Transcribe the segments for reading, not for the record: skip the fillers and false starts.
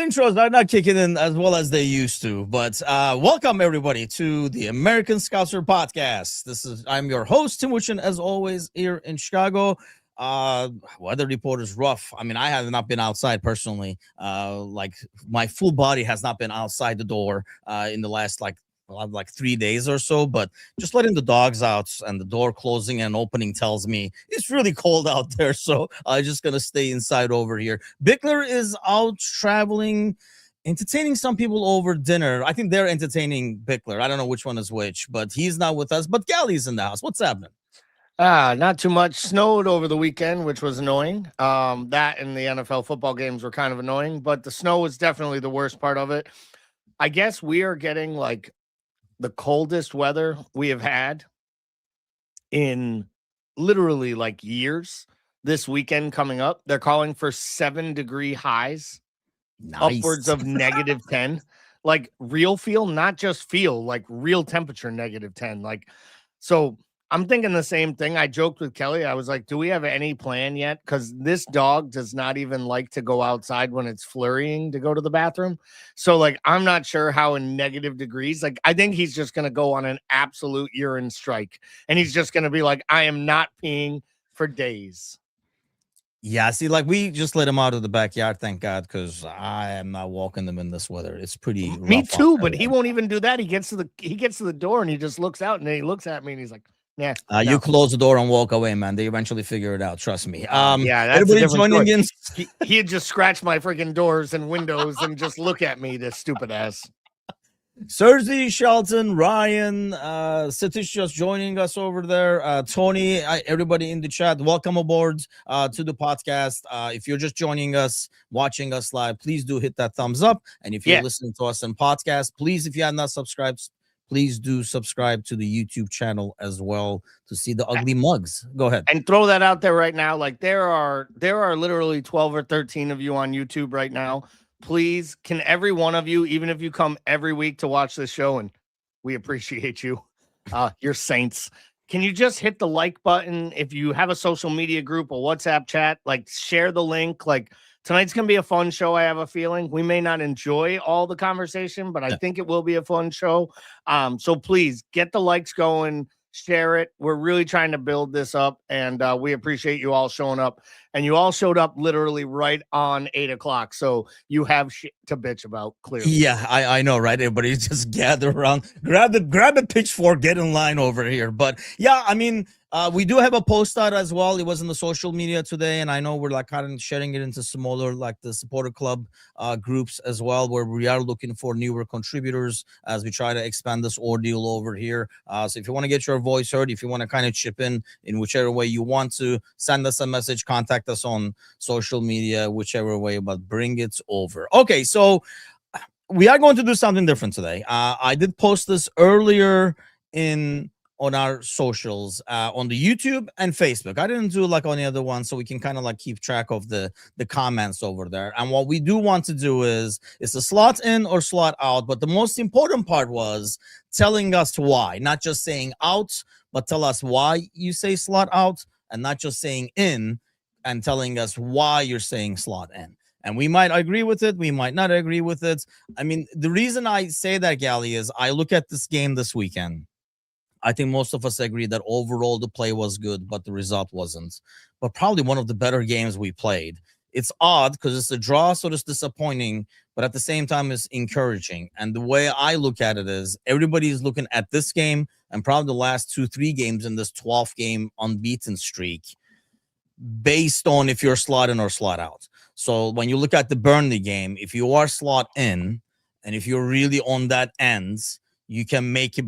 intros are not kicking in as well as they used to, but welcome everybody to the American Scouser podcast. I'm your host, Timucin, as always, here in Chicago. Weather report is rough. I mean, I have not been outside personally. Like my full body has not been outside the door in the last like 3 days or so, but just letting the dogs out and the door closing and opening tells me it's really cold out there. So I'm just gonna stay inside over here. Bickler is out traveling, entertaining some people over dinner. I think they're entertaining Bickler. I don't know which one is which, but he's not with us. But Gally's in the house. What's happening? Not too much. Snowed over the weekend, which was annoying. That and the NFL football games were kind of annoying, but the snow was definitely the worst part of it. I guess we are getting like the coldest weather we have had in literally like years. This weekend coming up, they're calling for 7-degree highs, upwards of -10, like real feel, not just feel, like real temperature -10. Like, so I'm thinking the same thing. I joked with Kelly. I was like, do we have any plan yet? Because this dog does not even like to go outside when it's flurrying to go to the bathroom. So, like, I'm not sure how in negative degrees. Like, I think he's just going to go on an absolute urine strike. And he's just going to be like, I am not peeing for days. Yeah, see, like we just let him out of the backyard, thank God, because I am not walking them in this weather. It's pretty. Me too, but he won't even do that. He gets to the door and he just looks out and then he looks at me and he's like, yeah, no. You close the door and walk away, man. They eventually figure it out. Trust me. Yeah, that's everybody joining in. He'd just scratch my freaking doors and windows and just look at me, this stupid ass. Sergi, Shelton, Ryan, Satish just joining us over there. Tony, everybody in the chat, welcome aboard to the podcast. If you're just joining us, watching us live, please do hit that thumbs up. And if you're listening to us in podcast, please, if you have not subscribed, please do subscribe to the YouTube channel as well to see the ugly mugs. Go ahead. And throw that out there right now. Like there are literally 12 or 13 of you on YouTube right now. Please, can every one of you, even if you come every week to watch this show, and we appreciate you, you're saints. Can you just hit the like button? If you have a social media group, a WhatsApp chat, like share the link. Like tonight's going to be a fun show. I have a feeling we may not enjoy all the conversation, but I think it will be a fun show. So please get the likes going, share it. We're really trying to build this up, and we appreciate you all showing up. And you all showed up literally right on 8 o'clock. So you have shit to bitch about, clearly. Yeah, I know, right? Everybody just gather around, grab a pitchfork, get in line over here. But yeah, I mean, we do have a post out as well. It was in the social media today, and I know we're like kind of sharing it into smaller, like the supporter club groups as well, where we are looking for newer contributors as we try to expand this ordeal over here. So if you want to get your voice heard, if you want to kind of chip in whichever way you want to, send us a message, contact us on social media, whichever way, but bring it over. Okay, so we are going to do something different today. I did post this earlier on our socials, on the YouTube and Facebook. I didn't do like on the other one, so we can kind of like keep track of the comments over there. And what we do want to do is it's a slot in or slot out, but the most important part was telling us why, not just saying out, but tell us why you say slot out, and not just saying in and telling us why you're saying slot in. And we might agree with it, we might not agree with it. I mean, the reason I say that, Gally, is I look at this game this weekend. I think most of us agree that overall the play was good, but the result wasn't. But probably one of the better games we played. It's odd because it's a draw, so it's disappointing, but at the same time, it's encouraging. And the way I look at it is everybody's looking at this game and probably the last 2-3 games in this 12-game unbeaten streak based on if you're slot in or slot out. So when you look at the Burnley game, if you are slot in and if you're really on that end, you can make a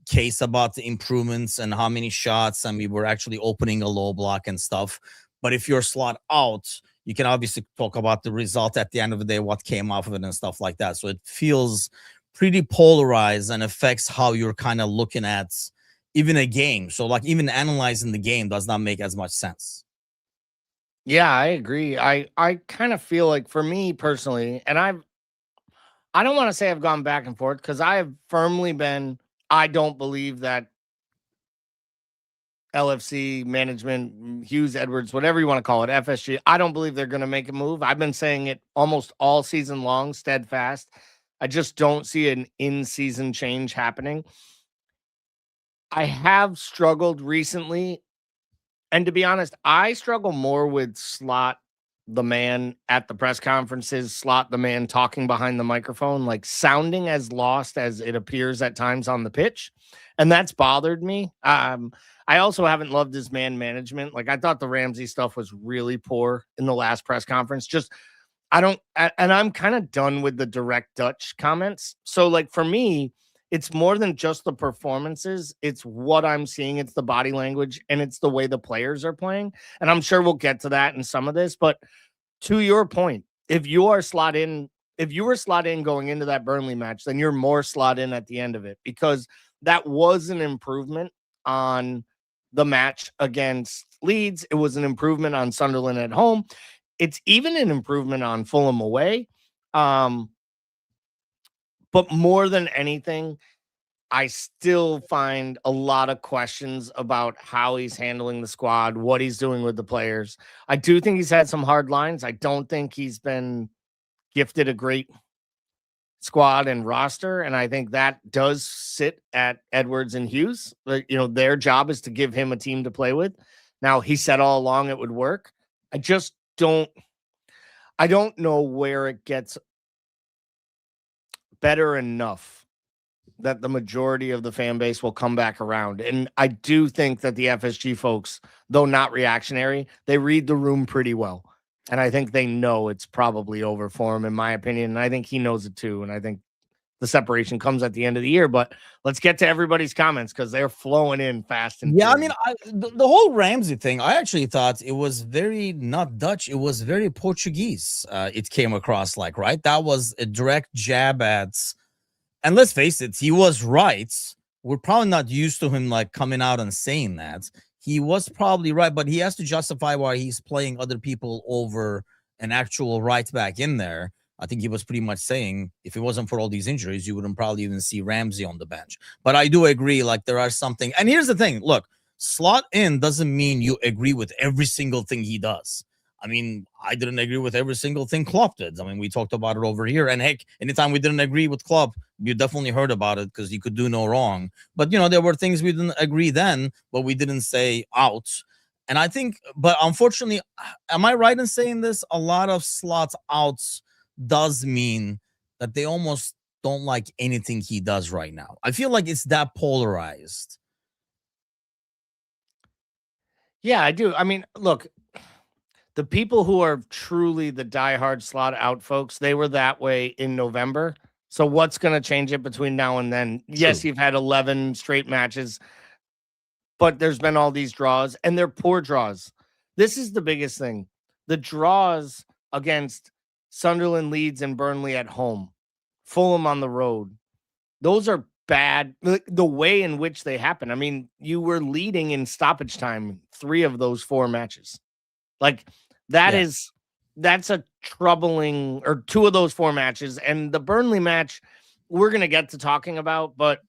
case about the improvements and how many shots, and we were actually opening a low block and stuff. But if you're slot out, you can obviously talk about the result at the end of the day, what came off of it and stuff like that. So it feels pretty polarized and affects how you're kind of looking at even a game. So like even analyzing the game does not make as much sense. Yeah, I agree. I kind of feel like for me personally, and I don't want to say I've gone back and forth because I have firmly been, I don't believe that LFC management, Hughes, Edwards, whatever you want to call it, FSG. I don't believe they're going to make a move. I've been saying it almost all season long, steadfast. I just don't see an in-season change happening. I have struggled recently, and to be honest, I struggle more with Slot, the man at the press conferences, Slot, the man talking behind the microphone, like sounding as lost as it appears at times on the pitch. And that's bothered me. I also haven't loved his man management. Like, I thought the Ramsey stuff was really poor in the last press conference. Just, I don't, and I'm kind of done with the direct Dutch comments. So, like, for me, it's more than just the performances. It's what I'm seeing. It's the body language and it's the way the players are playing. And I'm sure we'll get to that in some of this. But to your point, if you were slot in going into that Burnley match, then you're more slot in at the end of it, because that was an improvement on the match against Leeds. It was an improvement on Sunderland at home. It's even an improvement on Fulham away. But more than anything, I still find a lot of questions about how he's handling the squad, what he's doing with the players. I do think he's had some hard lines. I don't think he's been gifted a great squad and roster, and I think that does sit at Edwards and Hughes. Their job is to give him a team to play with. Now, he said all along it would work. I don't know where it gets better enough that the majority of the fan base will come back around. And I do think that the FSG folks, though not reactionary, they read the room pretty well. And I think they know it's probably over for him, in my opinion. And I think he knows it too. And I think the separation comes at the end of the year. But let's get to everybody's comments, because they're flowing in fast and yeah. furious. I mean, the whole Ramsey thing, I actually thought it was very not Dutch. It was very Portuguese. It came across like, right? That was a direct jab at, and let's face it, he was right. We're probably not used to him like coming out and saying that. He was probably right, but he has to justify why he's playing other people over an actual right back in there. I think he was pretty much saying if it wasn't for all these injuries, you wouldn't probably even see Ramsey on the bench. But I do agree, like there are something. And here's the thing. Look, slot in doesn't mean you agree with every single thing he does. I mean, I didn't agree with every single thing Klopp did. I mean, we talked about it over here. And heck, anytime we didn't agree with Klopp, you definitely heard about it because he could do no wrong. But, there were things we didn't agree then, but we didn't say out. And I think, but unfortunately, am I right in saying this? A lot of slots outs does mean that they almost don't like anything he does right now. I feel like it's that polarized. Yeah, I do. I mean, look, the people who are truly the diehard slot out folks, they were that way in November. So what's going to change it between now and then? True. Yes, you've had 11 straight matches, but there's been all these draws, and they're poor draws. This is the biggest thing. The draws against Sunderland, Leeds, and Burnley at home, Fulham on the road, those are bad. The way in which they happen. I mean, you were leading in stoppage time 3 of those 4 matches. Like, that's a troubling, or 2 of those 4 matches. And the Burnley match, we're going to get to talking about, but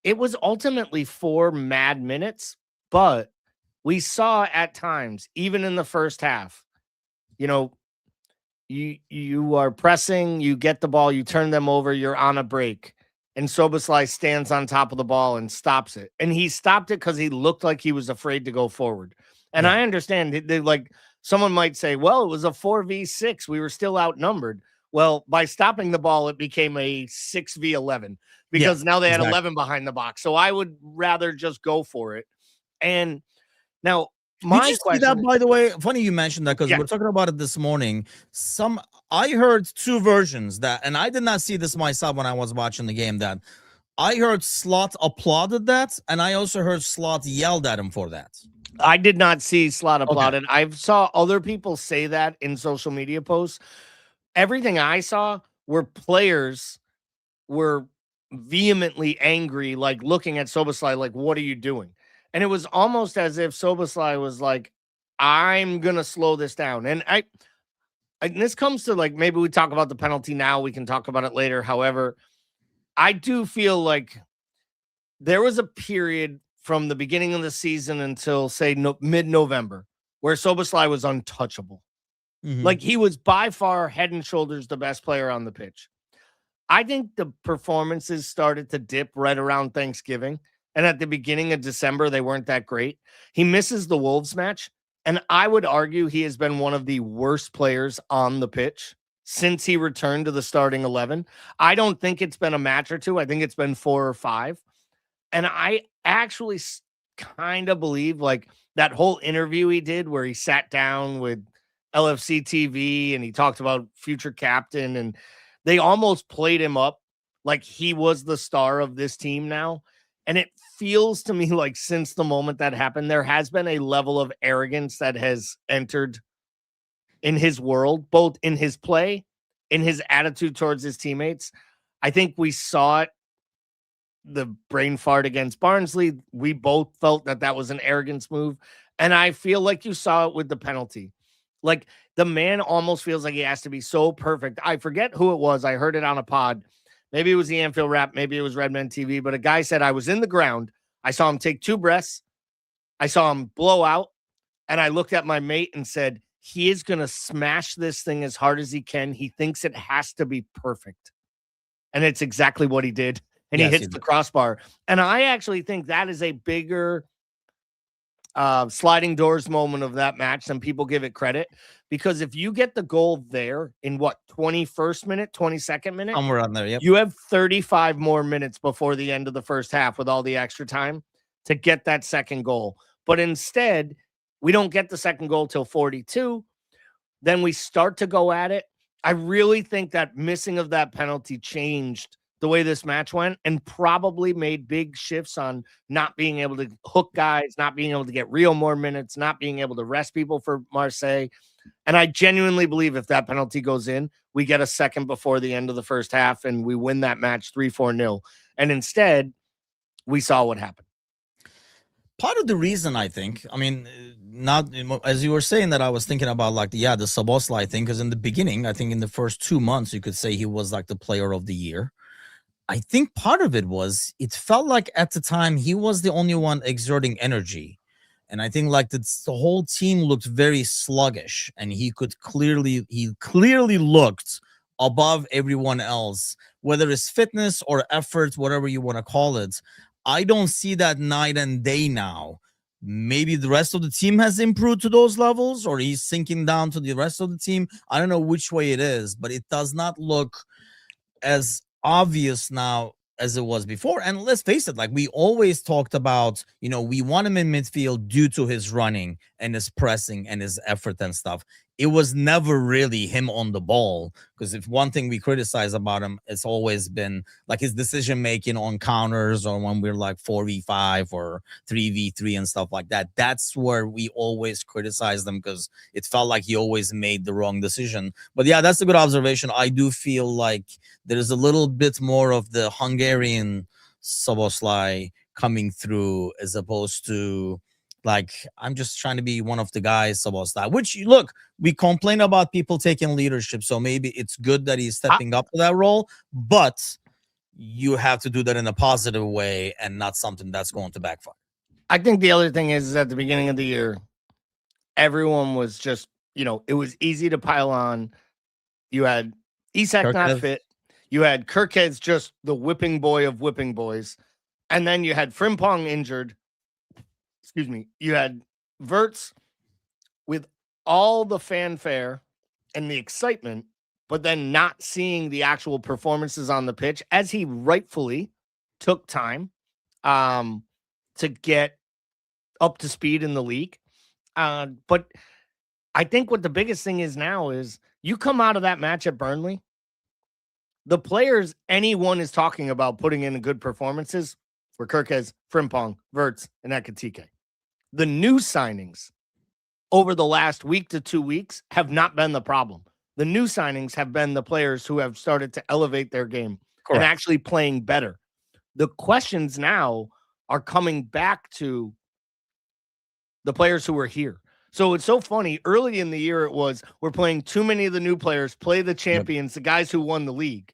it was ultimately 4 mad minutes. But we saw at times, even in the first half, you are pressing, you get the ball, you turn them over, you're on a break. And Szoboszlai stands on top of the ball and stops it. And he stopped it because he looked like he was afraid to go forward. And I understand, like, someone might say, well, it was a 4v6. We were still outnumbered. Well, by stopping the ball, it became a 6v11 because now they had 11 behind the box. So I would rather just go for it. And now, my question, that, by the way, funny you mentioned that, because we're talking about it this morning. I heard 2 versions that, and I did not see this myself when I was watching the game, that I heard Slot applauded that, and I also heard Slot yelled at him for that. I did not see Slot applauded. Okay. I saw other people say that in social media posts. Everything I saw were players were vehemently angry, like looking at Szoboszlai like, what are you doing? And it was almost as if Szoboszlai was like, I'm going to slow this down. And this comes to, like, maybe we talk about the penalty now. We can talk about it later. However, I do feel like there was a period from the beginning of the season until, say, mid-November, where Szoboszlai was untouchable. Mhm. Like, he was by far head and shoulders the best player on the pitch. I think the performances started to dip right around Thanksgiving, and at the beginning of December, they weren't that great. He misses the Wolves match, and I would argue he has been one of the worst players on the pitch since he returned to the starting 11. I don't think it's been a match or two. I think it's been 4 or 5. And I actually kind of believe, like, that whole interview he did where he sat down with LFC TV and he talked about future captain, and they almost played him up like he was the star of this team now. And it feels to me like since the moment that happened, there has been a level of arrogance that has entered in his world, both in his play, in his attitude towards his teammates. I think we saw it, the brain fart against Barnsley. We both felt that that was an arrogance move. And I feel like you saw it with the penalty. Like, the man almost feels like he has to be so perfect. I forget who it was. I heard it on a pod. Maybe it was the Anfield Rap. Maybe it was Redmen TV. But a guy said, I was in the ground. I saw him take 2 breaths. I saw him blow out. And I looked at my mate and said, he is going to smash this thing as hard as he can. He thinks it has to be perfect. And it's exactly what he did. And he Yes, hits the crossbar. And I actually think that is a bigger sliding doors moment of that match than people give it credit. Because if you get the goal there in 21st minute, 22nd minute, somewhere on there. Yep. you have 35 more minutes before the end of the first half with all the extra time to get that second goal. But instead, we don't get the second goal till 42. Then we start to go at it. I really think that missing of that penalty changed the way this match went and probably made big shifts on not being able to hook guys, not being able to get real more minutes, not being able to rest people for Marseille. And I genuinely believe if that penalty goes in, we get a second before the end of the first half and we win that match 3-4-0. And instead, we saw what happened. Part of the reason, I think, I mean, not as you were saying that, I was thinking about like the Szoboszlai thing, because in the beginning, I think in the first 2 months, you could say he was like the player of the year. I think part of it was it felt like at the time he was the only one exerting energy. And I think like the whole team looked very sluggish, and he clearly looked above everyone else, whether it's fitness or effort, whatever you want to call it. I don't see that night and day now. Maybe the rest of the team has improved to those levels, or he's sinking down to the rest of the team. I don't know which way it is, but it does not look as obvious now as it was before. And let's face it, like we always talked about, we want him in midfield due to his running and his pressing and his effort and stuff. It was never really him on the ball, because if one thing we criticize about him, it's always been like his decision making on counters, or when we're like 4v5 or 3v3 and stuff like that. That's where we always criticize them, because it felt like he always made the wrong decision. But yeah, that's a good observation. I do feel like there's a little bit more of the Hungarian Szoboszlai coming through, as opposed to like, I'm just trying to be one of the guys, Szoboszlai, which, look, we complain about people taking leadership. So maybe it's good that he's stepping up to that role, but you have to do that in a positive way and not something that's going to backfire. I think the other thing is at the beginning of the year, everyone was just, it was easy to pile on. You had Isak not fit. You had Kirkhead's just the whipping boy of whipping boys. And then you had Frimpong injured. Excuse me. You had Wirtz with all the fanfare and the excitement, but then not seeing the actual performances on the pitch, as he rightfully took time to get up to speed in the league. But I think what the biggest thing is now is you come out of that match at Burnley, the players anyone is talking about putting in good performances were Kirkes, Frimpong, Wirtz, and Ekitike. The new signings over the last week to 2 weeks have not been the problem. The new signings have been the players who have started to elevate their game. Correct. And actually playing better. The questions now are coming back to the players who were here. So it's so funny. Early in the year, it was, we're playing too many of the new players, play the champions, the guys who won the league.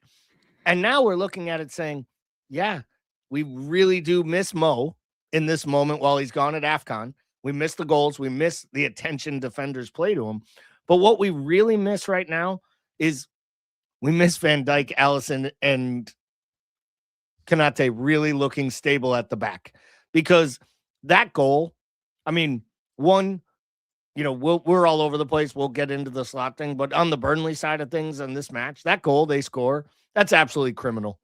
And now we're looking at it saying, yeah, we really do miss Mo. in this moment while he's gone at AFCON. We miss the goals. We miss the attention defenders play to him. But what we really miss right now is we miss Van Dijk, Allison, and Konate really looking stable at the back. Because that goal, I mean, one, we're all over the place. We'll get into the slot thing. But on the Burnley side of things in this match, that goal they score, that's absolutely criminal.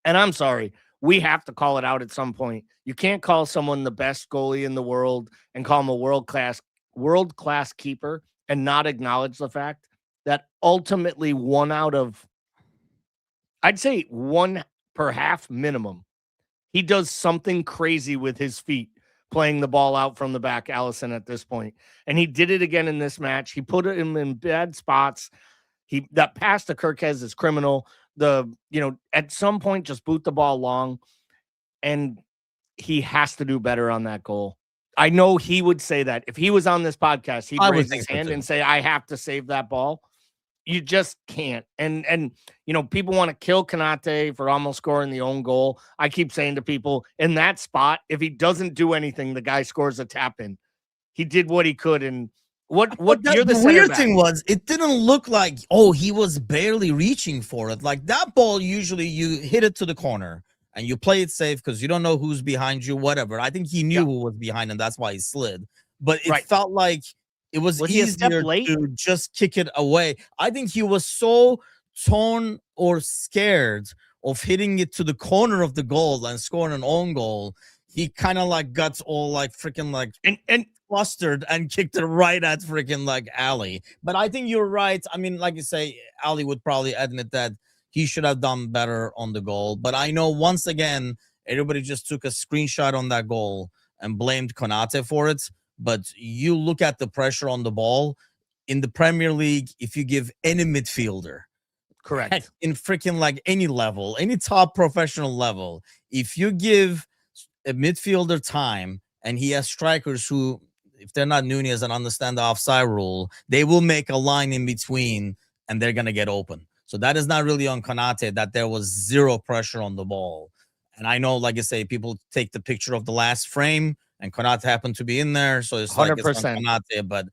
And I'm sorry, we have to call it out at some point. You can't call someone the best goalie in the world and call him a world-class keeper and not acknowledge the fact that ultimately I'd say one per half minimum, he does something crazy with his feet playing the ball out from the back, Allison, at this point. And he did it again in this match. He put him in bad spots. That pass to Kirkez is criminal. At some point, just boot the ball long, and he has to do better on that goal. I know he would say that. If he was on this podcast, he'd raise his hand and say, I have to save that ball. You just can't. And people want to kill Konate for almost scoring the own goal. I keep saying to people, in that spot, if he doesn't do anything, the guy scores a tap in. He did what he could, and the weird thing was, it didn't look like, he was barely reaching for it. Like that ball, usually you hit it to the corner and you play it safe because you don't know who's behind you, whatever. I think he knew who was behind him. That's why he slid. But it felt like it was easier to just kick it away. I think he was so torn or scared of hitting it to the corner of the goal and scoring an own goal. He kind of like got all like freaking like and flustered and kicked it right at freaking like Ali. But I think you're right. I mean, like you say, Ali would probably admit that he should have done better on the goal. But I know once again, everybody just took a screenshot on that goal and blamed Konate for it. But you look at the pressure on the ball in the Premier League, if you give any midfielder, correct, in freaking like any level, any top professional level, if you give a midfielder time and he has strikers who, if they're not Nunez and understand the offside rule, they will make a line in between and they're going to get open. So that is not really on Konate that there was zero pressure on the ball. And I know, like I say, people take the picture of the last frame and Konate happened to be in there. So it's 100%. Like it's on Konate, but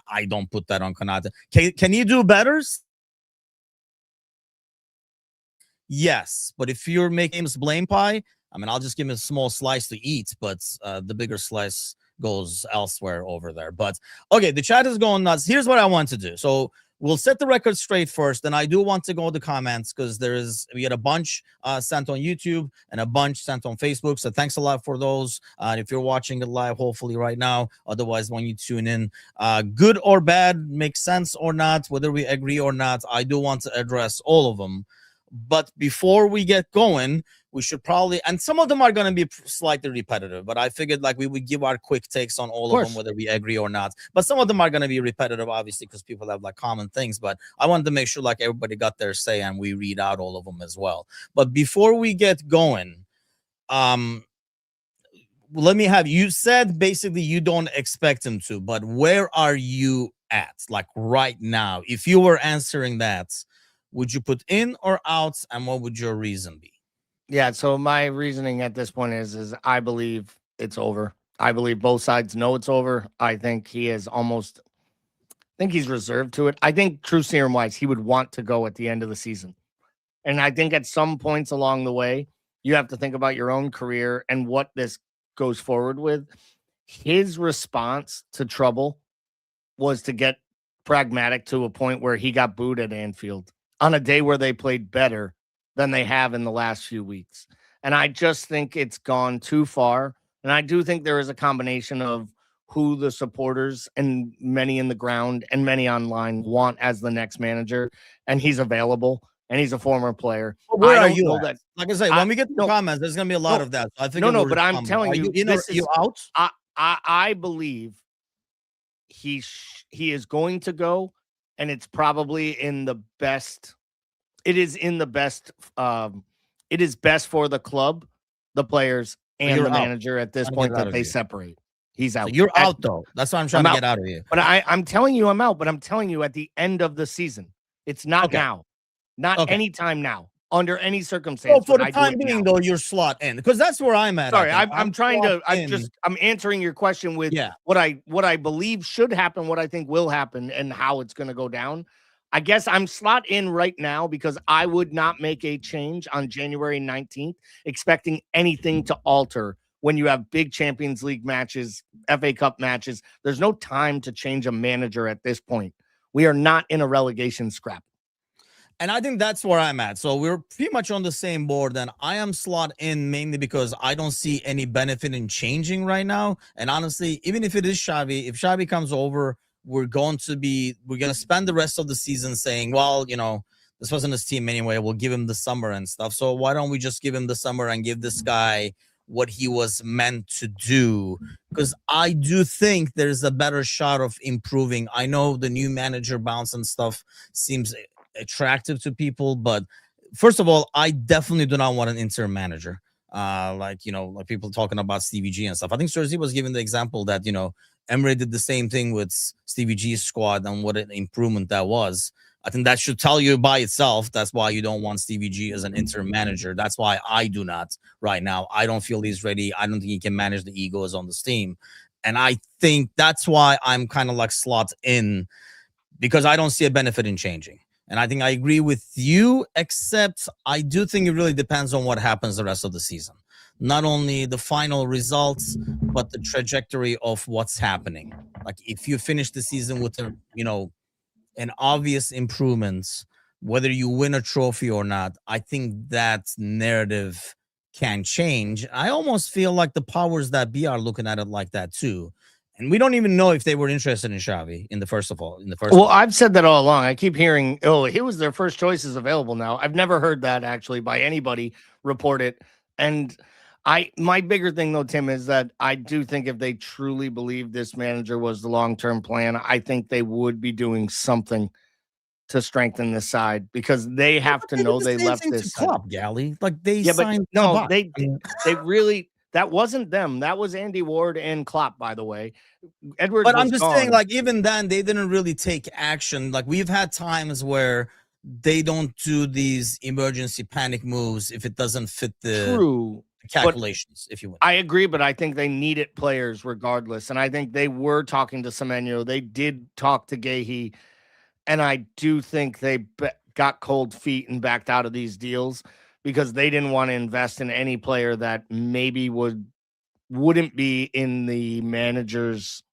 I don't put that on Konate. Can you do better? Yes. But if you're making him blame pie, I mean, I'll just give him a small slice to eat, but the bigger slice goes elsewhere over there. But okay, the chat is going nuts. Here's what I want to do. So we'll set the record straight first. And I do want to go to the comments because we had a bunch sent on YouTube and a bunch sent on Facebook. So thanks a lot for those. If you're watching it live, hopefully right now, otherwise when you tune in, good or bad, makes sense or not, whether we agree or not, I do want to address all of them. But before we get going, we should probably, and some of them are going to be slightly repetitive, but I figured like we would give our quick takes on all of them, whether we agree or not. But some of them are going to be repetitive, obviously, because people have like common things. But I wanted to make sure like everybody got their say and we read out all of them as well. But before we get going, let me have, you said basically you don't expect him to, but where are you at like right now? If you were answering that, would you put in or out, and what would your reason be? Yeah, so my reasoning at this point is I believe it's over. I believe both sides know it's over. I think he's reserved to it. I think true serum-wise, he would want to go at the end of the season. And I think at some points along the way, you have to think about your own career and what this goes forward with. His response to trouble was to get pragmatic to a point where he got booed at Anfield on a day where they played better than they have in the last few weeks. And I just think it's gone too far. And I do think there is a combination of who the supporters and many in the ground and many online want as the next manager. And he's available and he's a former player. Well, where are you at? Like I say, when we get to the comments, there's going to be a lot of that. So I think but I'm telling you, you out? I believe he is going to go, and it's probably in the best. It is best for the club, the players, and the manager at this point that they separate. He's out. So you're out, though. That's what I'm trying to get out of you. But I'm telling you I'm out, but I'm telling you at the end of the season. It's not now. Not anytime now. under any So circumstance for would the I do time it being, now. though, you're slot in because that's where I'm at. I Sorry, think I'm I'm trying slot to. in. I'm answering your question with Yeah. what I believe should happen, what I think will happen, and how it's going to go down. I guess I'm slot in right now because I would not make a change on January 19th, expecting anything to alter when you have big Champions League matches, FA Cup matches. There's no time to change a manager at this point. We are not in a relegation scrap. And I think that's where I'm at. So we're pretty much on the same board. And I am slot in mainly because I don't see any benefit in changing right now. And honestly, even if it is Xavi, if Xavi comes over, we're going to spend the rest of the season saying, well, this wasn't his team anyway. We'll give him the summer and stuff. So why don't we just give him the summer and give this guy what he was meant to do? Because I do think there's a better shot of improving. I know the new manager bounce and stuff seems attractive to people, but first of all, I definitely do not want an interim manager. Like people talking about Stevie G and stuff. I think Cersei was given the example that Emery did the same thing with Stevie G's squad and what an improvement that was. I think that should tell you by itself. That's why you don't want Stevie G as an interim manager. That's why I do not right now. I don't feel he's ready. I don't think he can manage the egos on this team. And I think that's why I'm kind of like slot in because I don't see a benefit in changing. And I think I agree with you, except I do think it really depends on what happens the rest of the season. Not only the final results, but the trajectory of what's happening. Like if you finish the season with an obvious improvements, whether you win a trophy or not, I think that narrative can change. I almost feel like the powers that be are looking at it like that too. And we don't even know if they were interested in Xavi in the first Well, place. I've said that all along. I keep hearing, oh, he was their first choice is available now. I've never heard that actually by anybody report it. And my bigger thing though, Tim, is that I do think if they truly believe this manager was the long-term plan, I think they would be doing something to strengthen the side because they have to know they left this Klopp, Gally. Like they yeah, but signed no, they really that wasn't them. That was Andy Ward and Klopp, by the way. Edwards but was I'm just gone. saying, like, even then, they didn't really take action. Like, we've had times where they don't do these emergency panic moves if it doesn't fit the True calculations, if you will. I agree, but I think they needed players regardless. And I think they were talking to Semenyo. They did talk to Gahey. And I do think they got cold feet and backed out of these deals because they didn't want to invest in any player that maybe wouldn't be in the manager's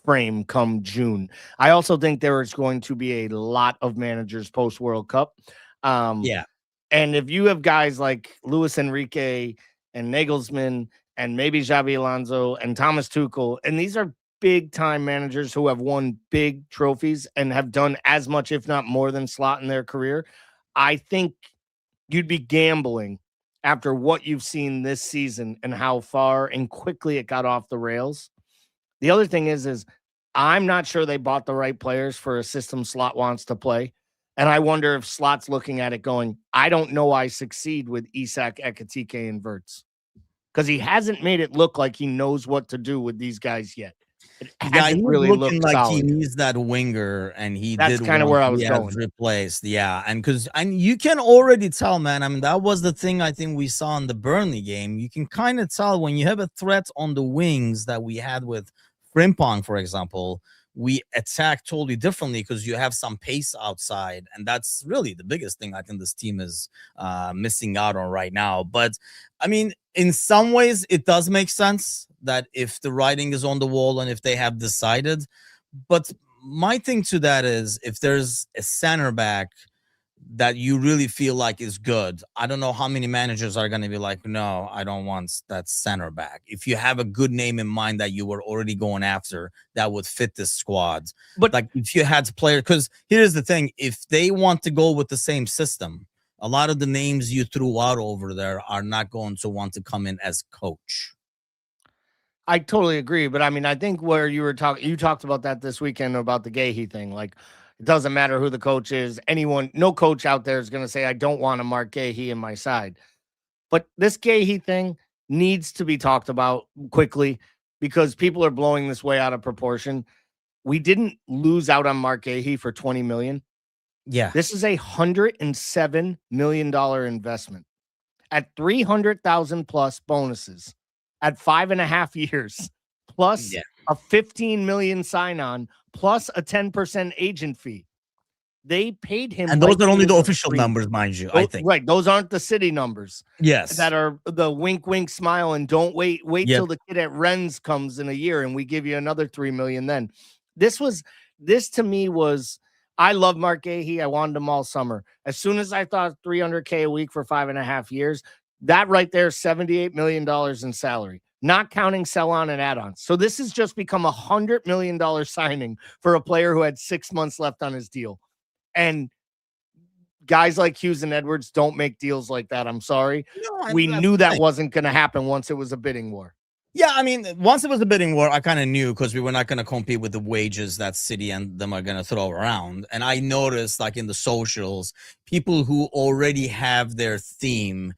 frame come June. I also think there is going to be a lot of managers post World Cup. Yeah. And if you have guys like Luis Enrique and Nagelsmann and maybe Xabi Alonso and Thomas Tuchel, and these are big time managers who have won big trophies and have done as much, if not more than Slot in their career, I think you'd be gambling after what you've seen this season and how far and quickly it got off the rails. The other thing is I'm not sure they bought the right players for a system Slot wants to play. And I wonder if Slot's looking at it going, I don't know I succeed with Isak, Ekitike, and Wirtz. Because he hasn't made it look like he knows what to do with these guys yet. It hasn't really looked like solid. He needs that winger, and that's kind of where I was going. Replaced, yeah, and you can already tell, man. I mean, that was the thing I think we saw in the Burnley game. You can kind of tell when you have a threat on the wings that we had with Frimpong, for example. We attack totally differently because you have some pace outside, and that's really the biggest thing I think this team is missing out on right now. But I mean, in some ways, it does make sense that if the writing is on the wall and if they have decided. But my thing to that is if there's a center back that you really feel like is good, I don't know how many managers are going to be like, no, I don't want that center back. If you have a good name in mind that you were already going after that would fit this squad. But like if you had players, because here's the thing, if they want to go with the same system, a lot of the names you threw out over there are not going to want to come in as coach. I totally agree. But I mean, I think where you talked about that this weekend about the Gahey thing. Like, it doesn't matter who the coach is. No coach out there is going to say, I don't want to Mark Gahey in my side. But this Gahey thing needs to be talked about quickly because people are blowing this way out of proportion. We didn't lose out on Mark Gahey for $20 million. Yeah. This is $107 million investment at 300,000 plus bonuses at 5.5 years, plus Yeah. a 15 million sign on, plus a 10% agent fee. They paid him And those like are he only the was a official free. numbers, mind you, I think. Right. Those aren't the city numbers Yes. that are the wink, wink, smile, and don't wait Yep. till the kid at Rennes comes in a year and we give you another 3 million. Then this to me was, I love Mark Gahey. I wanted him all summer. As soon as I thought 300K a week for 5.5 years, that right there, $78 million in salary, not counting sell on and add-ons. So this has just become $100 million signing for a player who had 6 months left on his deal. And guys like Hughes and Edwards don't make deals like that. I'm sorry. No, We that's knew the that thing. wasn't going to happen once it was a bidding war. Yeah, I mean, once it was a bidding war, I kind of knew because we were not going to compete with the wages that City and them are going to throw around. And I noticed, like in the socials, people who already have their theme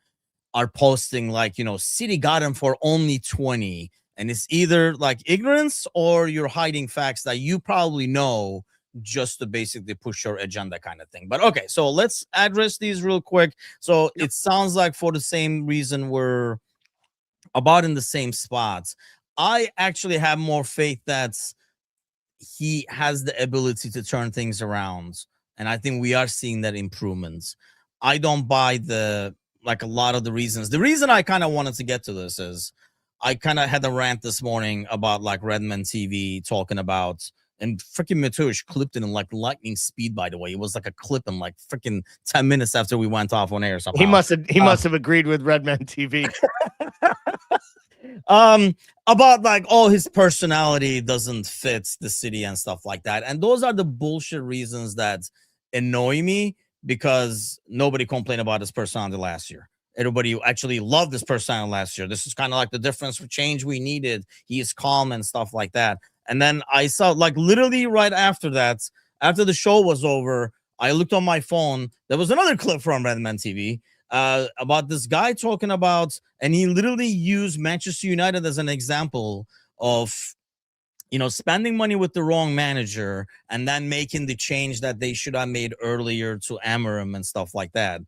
are posting, like, City got him for only 20. And it's either like ignorance or you're hiding facts that you probably know just to basically push your agenda kind of thing. But okay, so let's address these real quick. So Yep. it sounds like for the same reason we're about in the same spots. I actually have more faith that he has the ability to turn things around. And I think we are seeing that improvements. I don't buy a lot of the reasons. The reason I kind of wanted to get to this is I kind of had a rant this morning about like Redman TV talking about, and freaking Matush clipped it in like lightning speed, by the way. It was like a clip in like freaking 10 minutes after we went off on air somehow. He must have agreed with Redman TV. About like, oh, his personality doesn't fit the city and stuff like that. And those are the bullshit reasons that annoy me, because nobody complained about his personality last year. Everybody actually loved this personality last year. This is kind of like the difference for change we needed. He is calm and stuff like that. And then I saw, like, literally right after that, after the show was over, I looked on my phone. There was another clip from Redman TV about this guy talking about, and he literally used Manchester United as an example of, spending money with the wrong manager and then making the change that they should have made earlier to Amarim and stuff like that.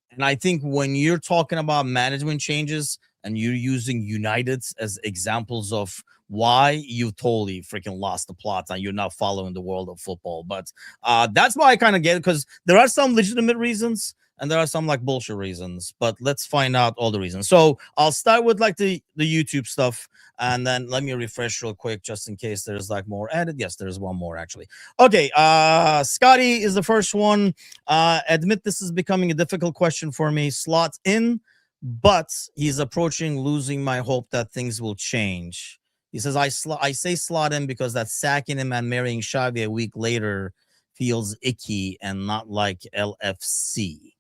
And I think when you're talking about management changes and you're using United as examples of why, you totally freaking lost the plot and you're not following the world of football. But that's why I kind of get it, because there are some legitimate reasons and there are some like bullshit reasons, but let's find out all the reasons. So I'll start with like the YouTube stuff, and then let me refresh real quick just in case there's like more added. Yes, there's one more actually. Okay, Scotty is the first one. Admit this is becoming a difficult question for me. Slot in, but he's approaching losing my hope that things will change. He says, I say slot in because that sacking him and marrying Xavi a week later feels icky and not like LFC.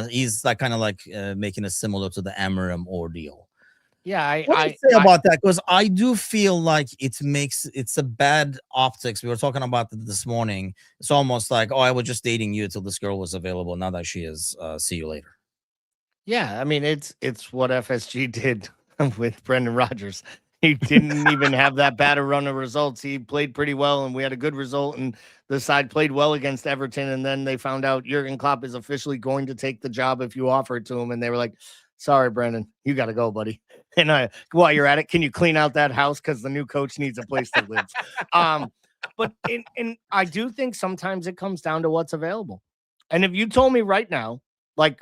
He's like kind of like making it similar to the Amarim ordeal. Yeah, What do you say about that? Because I do feel like it's a bad optics. We were talking about this morning. It's almost like, oh, I was just dating you until this girl was available. Now that she is, see you later. Yeah, I mean, it's what FSG did with Brendan Rodgers. He didn't even have that bad a run of results. He played pretty well, and we had a good result, and the side played well against Everton, and then they found out Jurgen Klopp is officially going to take the job if you offer it to him, and they were like, sorry, Brendan, you got to go, buddy. And while you're at it, can you clean out that house, because the new coach needs a place to live? But I do think sometimes it comes down to what's available. And if you told me right now, like,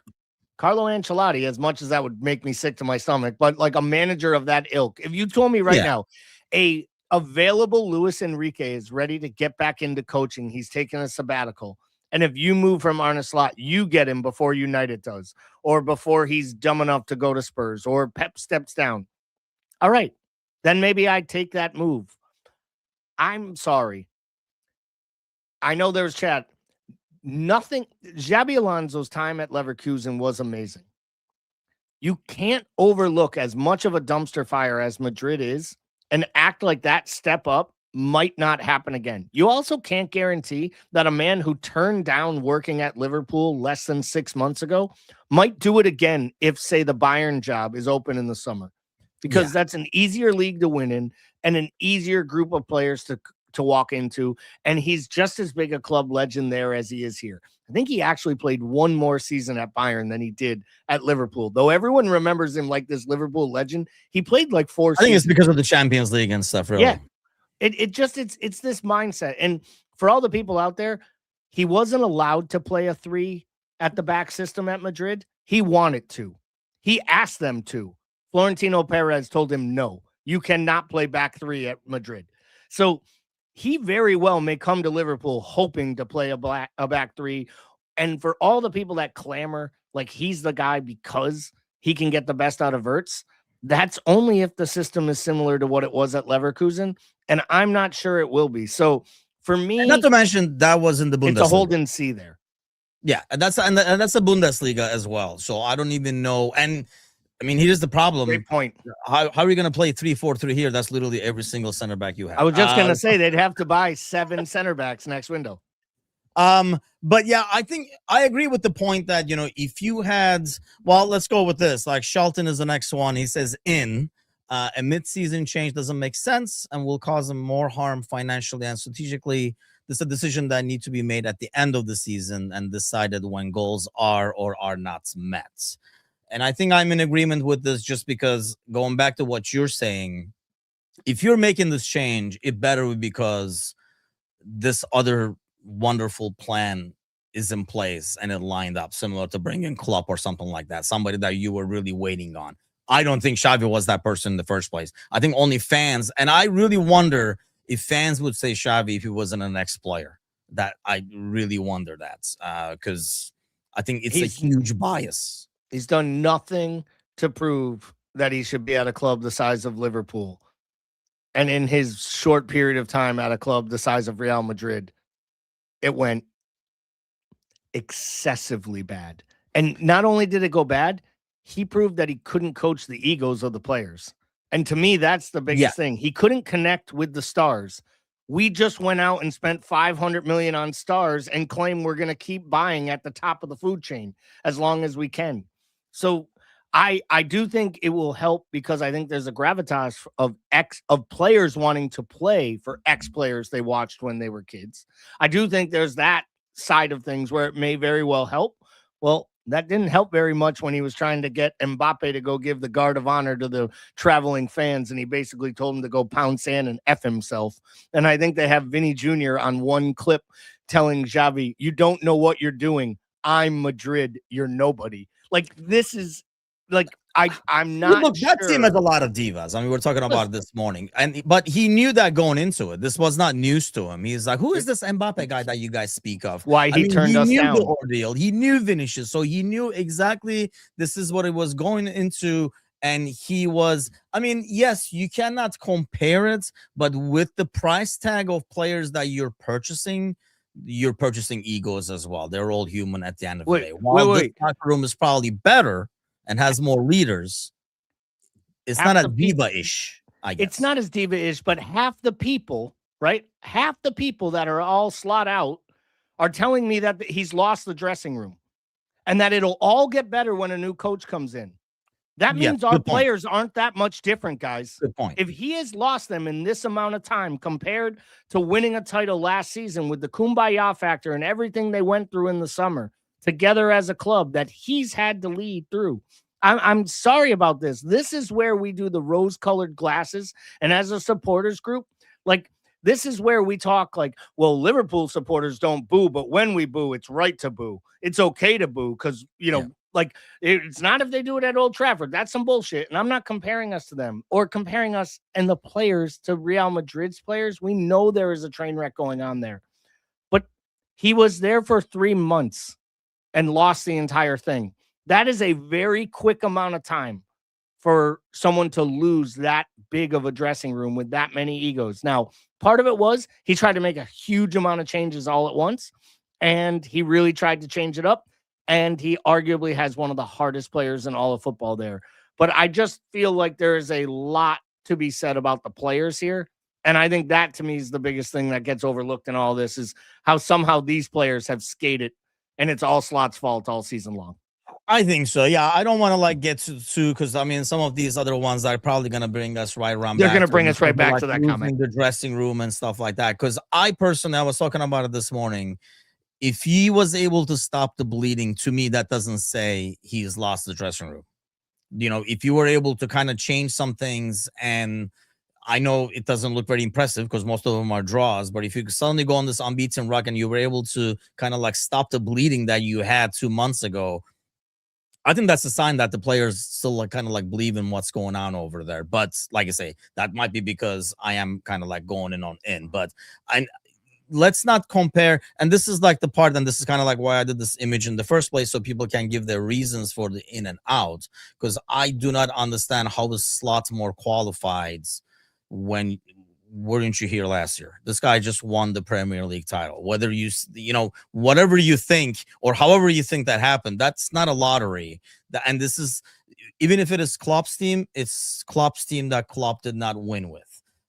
Carlo Ancelotti, as much as that would make me sick to my stomach, but like a manager of that ilk, if you told me right now, a available Luis Enrique is ready to get back into coaching, he's taking a sabbatical, and if you move from Arne Slot, you get him before United does, or before he's dumb enough to go to Spurs, or Pep steps down. All right, then maybe I'd take that move. I'm sorry. I know there's chat. Nothing. Xabi Alonso's time at Leverkusen was amazing. You can't overlook as much of a dumpster fire as Madrid is and act like that step up might not happen again. You also can't guarantee that a man who turned down working at Liverpool less than 6 months ago might do it again if, say, the Bayern job is open in the summer, because that's an easier league to win in and an easier group of players to walk into, and he's just as big a club legend there as he is here. I think he actually played one more season at Bayern than he did at Liverpool. Though everyone remembers him like this Liverpool legend, he played like 4 I think seasons. it's because of the Champions League and stuff, really. Yeah. It's this mindset. And for all the people out there, he wasn't allowed to play a 3 at the back system at Madrid. He wanted to. He asked them to. Florentino Perez told him, no, you cannot play back 3 at Madrid. So he very well may come to Liverpool hoping to play a back 3. And for all the people that clamor like he's the guy because he can get the best out of Wirtz, that's only if the system is similar to what it was at Leverkusen. And I'm not sure it will be. So for me, and not to mention that was in the Bundesliga. It's a hold and see there. Yeah, and that's the Bundesliga as well. So I don't even know. And I mean, here's the problem. Great point. How are you going to play 3-4-3 here? That's literally every single center back you have. I was just going to say they'd have to buy 7 center backs next window. But yeah, I think I agree with the point that, if you had, well, let's go with this. Like Shelton is the next one. He says a mid-season change doesn't make sense and will cause him more harm financially and strategically. This is a decision that needs to be made at the end of the season and decided when goals are or are not met. And I think I'm in agreement with this just because going back to what you're saying, if you're making this change, it better be because this other wonderful plan is in place and it lined up, similar to bringing Klopp or something like that, somebody that you were really waiting on. I don't think Xavi was that person in the first place. I think only fans, and I really wonder if fans would say Xavi if he wasn't an ex-player. That I really wonder that because I think it's a huge bias. He's done nothing to prove that he should be at a club the size of Liverpool. And in his short period of time at a club the size of Real Madrid, it went excessively bad. And not only did it go bad, he proved that he couldn't coach the egos of the players. And to me, that's the biggest thing. He couldn't connect with the stars. We just went out and spent $500 million on stars and claim we're going to keep buying at the top of the food chain as long as we can. So I do think it will help because I think there's a gravitas of players wanting to play for ex players they watched when they were kids. I do think there's that side of things where it may very well help. Well, that didn't help very much when he was trying to get Mbappe to go give the guard of honor to the traveling fans, and he basically told him to go pound sand and F himself. And I think they have Vinny Jr. on one clip telling Xavi, you don't know what you're doing. I'm Madrid. You're nobody. Like, this is like, I'm not Look, sure. That team has a lot of divas. I mean, we were talking about it this morning, but he knew that going into it. This was not news to him. He's like, who is this Mbappe guy that you guys speak of? Why he turned us down. The ordeal. He knew Vinicius, so he knew exactly this is what it was going into. And he was, I mean, yes, you cannot compare it, but with the price tag of players that you're purchasing egos as well. They're all human at the end of the day. While the locker room is probably better and has more leaders, it's not as diva-ish, I guess. It's not as diva-ish, but half the people, right? Half the people that are all slot out are telling me that he's lost the dressing room and that it'll all get better when a new coach comes in. That means our players aren't that much different, guys. Good point. If he has lost them in this amount of time compared to winning a title last season with the kumbaya factor and everything they went through in the summer together as a club that he's had to lead through, I'm sorry about this. This is where we do the rose-colored glasses. And as a supporters group, like, this is where we talk like, well, Liverpool supporters don't boo, but when we boo, it's right to boo. It's okay to boo because, like, it's not if they do it at Old Trafford. That's some bullshit. And I'm not comparing us to them or comparing us and the players to Real Madrid's players. We know there is a train wreck going on there. But he was there for 3 months and lost the entire thing. That is a very quick amount of time for someone to lose that big of a dressing room with that many egos. Now, part of it was he tried to make a huge amount of changes all at once, and he really tried to change it up, and he arguably has one of the hardest players in all of football there. But I just feel like there is a lot to be said about the players here, and I think that, to me, is the biggest thing that gets overlooked in all this is how somehow these players have skated, and it's all Slot's fault all season long. I think so. Yeah, I don't want to like get too because I mean some of these other ones are probably gonna bring us right around. They're back going to to bring in us right terms of, back like to that losing comment. the dressing room and stuff like that. Because I personally, I was talking about it this morning. If he was able to stop the bleeding, to me that doesn't say he's lost the dressing room. If you were able to kind of change some things, and I know it doesn't look very impressive because most of them are draws, but if you could suddenly go on this unbeaten run and you were able to kind of like stop the bleeding that you had 2 months ago, I think that's a sign that the players still like kind of like believe in what's going on over there. But like I say, that might be because I am kind of like going in. But I let's not compare. And this is like the part, and this is kind of like why I did this image in the first place, so people can give their reasons for the in and out. Because I do not understand how the slot more qualified when weren't you here last year? This guy just won the Premier League title. Whether whatever you think or however you think that happened, that's not a lottery. And this is, even if it is Klopp's team, it's Klopp's team that Klopp did not win with.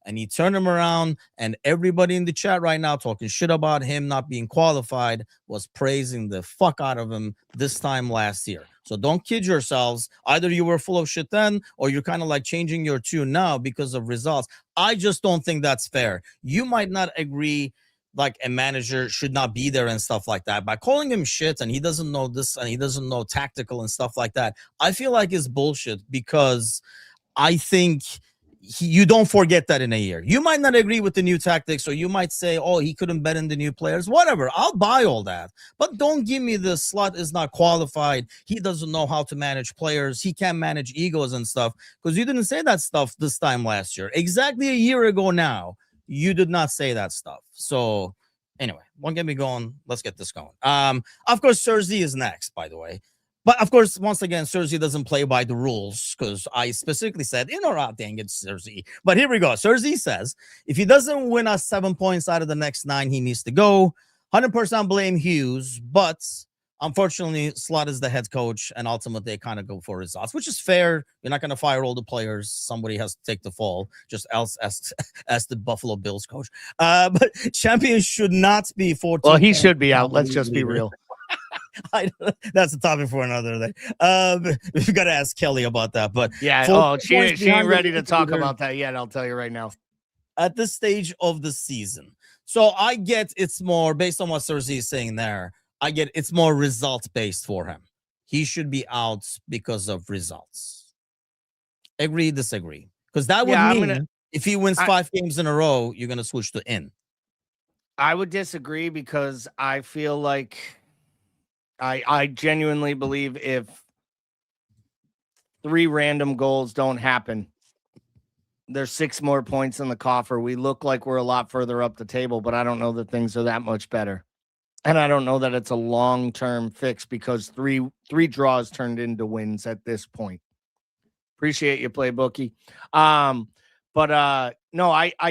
And he turned him around, and everybody in the chat right now talking shit about him not being qualified was praising the fuck out of him this time last year. So don't kid yourselves. Either you were full of shit then, or you're kind of like changing your tune now because of results. I just don't think that's fair. You might not agree like a manager should not be there and stuff like that. By calling him shit and he doesn't know this and he doesn't know tactical and stuff like that, I feel like it's bullshit, because I think you don't forget that in a year. You might not agree with the new tactics, or you might say, oh, he couldn't bet in the new players, whatever. I'll buy all that. But don't give me the slot is not qualified. He doesn't know how to manage players. He can't manage egos and stuff, because you didn't say that stuff this time last year. Exactly a year ago now, you did not say that stuff. So anyway, don't get me going. Let's get this going. Of course, Cersei is next, by the way. But of course, once again, Cersei doesn't play by the rules, because I specifically said, in or out, dang it, Cersei. But here we go. Cersei says, if he doesn't win us 7 points out of the next 9, he needs to go. 100% blame Hughes, but unfortunately, Slot is the head coach, and ultimately they kind of go for results, which is fair. You're not going to fire all the players. Somebody has to take the fall, just else as the Buffalo Bills coach. But champions should not be 14. Well, he should be out. Let's just be real. That's a topic for another day. We've got to ask Kelly about that. But yeah, she ain't ready to talk about that yet. I'll tell you right now. At this stage of the season, so I get it's more based on what Cersei is saying there. I get it's more result based for him. He should be out because of results. Agree, disagree? Because that would mean if he wins 5 games in a row, you're gonna switch to in. I would disagree, because I feel like I genuinely believe if 3 random goals don't happen, there's 6 more points in the coffer. We look like we're a lot further up the table, but I don't know that things are that much better. And I don't know that it's a long-term fix, because three draws turned into wins at this point. Appreciate you, play bookie. No, I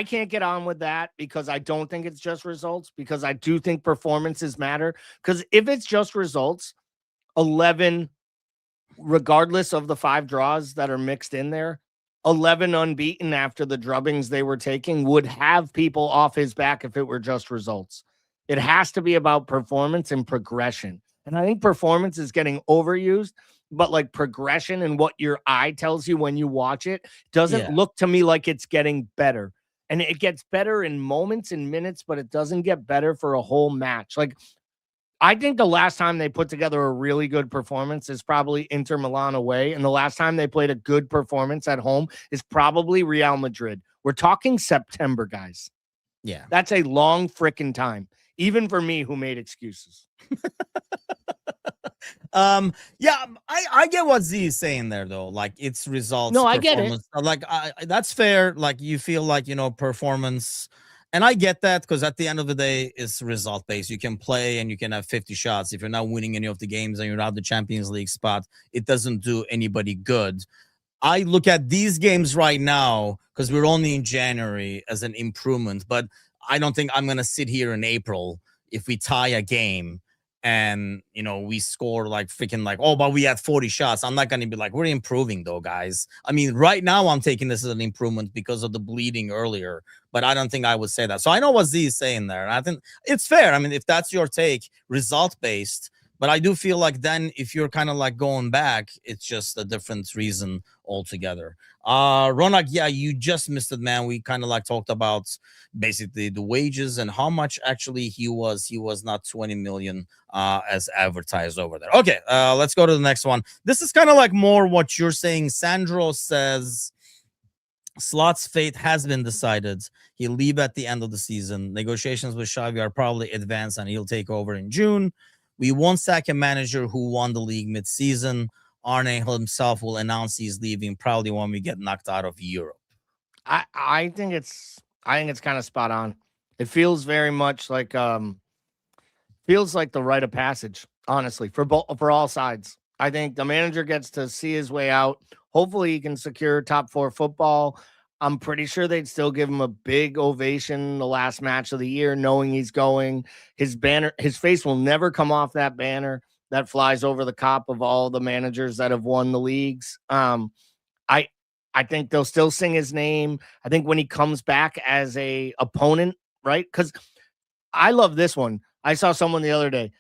can't get on with that, because I don't think it's just results, because I do think performances matter. Because if it's just results, 11, regardless of the 5 draws that are mixed in there, 11 unbeaten after the drubbings they were taking would have people off his back if it were just results. It has to be about performance and progression. And I think performance is getting overused, but like progression and what your eye tells you when you watch it doesn't look to me like it's getting better. And it gets better in moments and minutes, but it doesn't get better for a whole match. Like, I think the last time they put together a really good performance is probably Inter Milan away. And the last time they played a good performance at home is probably Real Madrid. We're talking September, guys. Yeah. That's a long freaking time, even for me who made excuses. I get what Z is saying there, though. Like, it's results. No, I get it. Like, that's fair. Like, you feel like, performance. And I get that, because at the end of the day, it's result based. You can play and you can have 50 shots. If you're not winning any of the games and you're out the Champions League spot, it doesn't do anybody good. I look at these games right now, because we're only in January, as an improvement. But I don't think I'm going to sit here in April if we tie a game and we score like freaking like, oh, but we had 40 shots. I'm not going to be like, we're improving though, guys. I mean, right now I'm taking this as an improvement because of the bleeding earlier, but I don't think I would say that. So I know what Z is saying there, and I think it's fair. I mean, if that's your take, result based, But I do feel like then if you're kind of like going back, it's just a different reason altogether. Ronak, yeah, you just missed it, man. We kind of like talked about basically the wages and how much actually he was not 20 million as advertised over there. Okay, let's go to the next one. This is kind of like more what you're saying. Sandro says Slot's fate has been decided. He'll leave at the end of the season. Negotiations with Xavi are probably advanced and he'll take over in June. We won't sack a manager who won the league mid-season. Arne himself will announce he's leaving probably when we get knocked out of Europe. I think it's kind of spot on. It feels very much like feels like the rite of passage, honestly, for all sides. I think the manager gets to see his way out. Hopefully, he can secure top four football. I'm pretty sure they'd still give him a big ovation the last match of the year, knowing he's going. His banner, his face will never come off that banner that flies over the top of all the managers that have won the leagues. I I think they'll still sing his name. I think when he comes back as a opponent, right? Because I love this one. I saw someone the other day.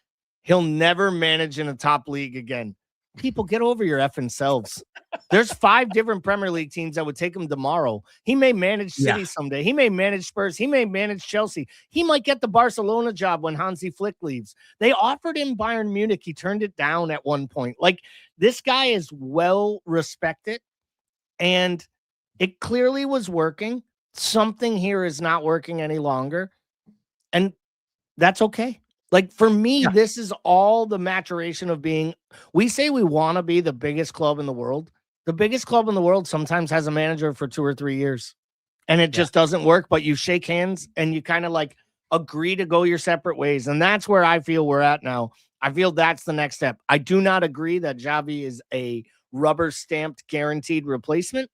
He'll never manage in a top league again. People, get over your effing selves. There's 5 different Premier League teams that would take him tomorrow. He may manage City someday. He may manage Spurs. He may manage Chelsea. He might get the Barcelona job when Hansi Flick leaves. They offered him Bayern Munich. He turned it down at one point. Like, this guy is well respected, and it clearly was working. Something here is not working any longer, and that's okay. Like, for me, this is all the maturation of being, we say we want to be the biggest club in the world. The biggest club in the world sometimes has a manager for 2 or 3 years, and it just doesn't work, but you shake hands and you kind of like agree to go your separate ways. And that's where I feel we're at now. I feel that's the next step. I do not agree that Xavi is a rubber stamped guaranteed replacement,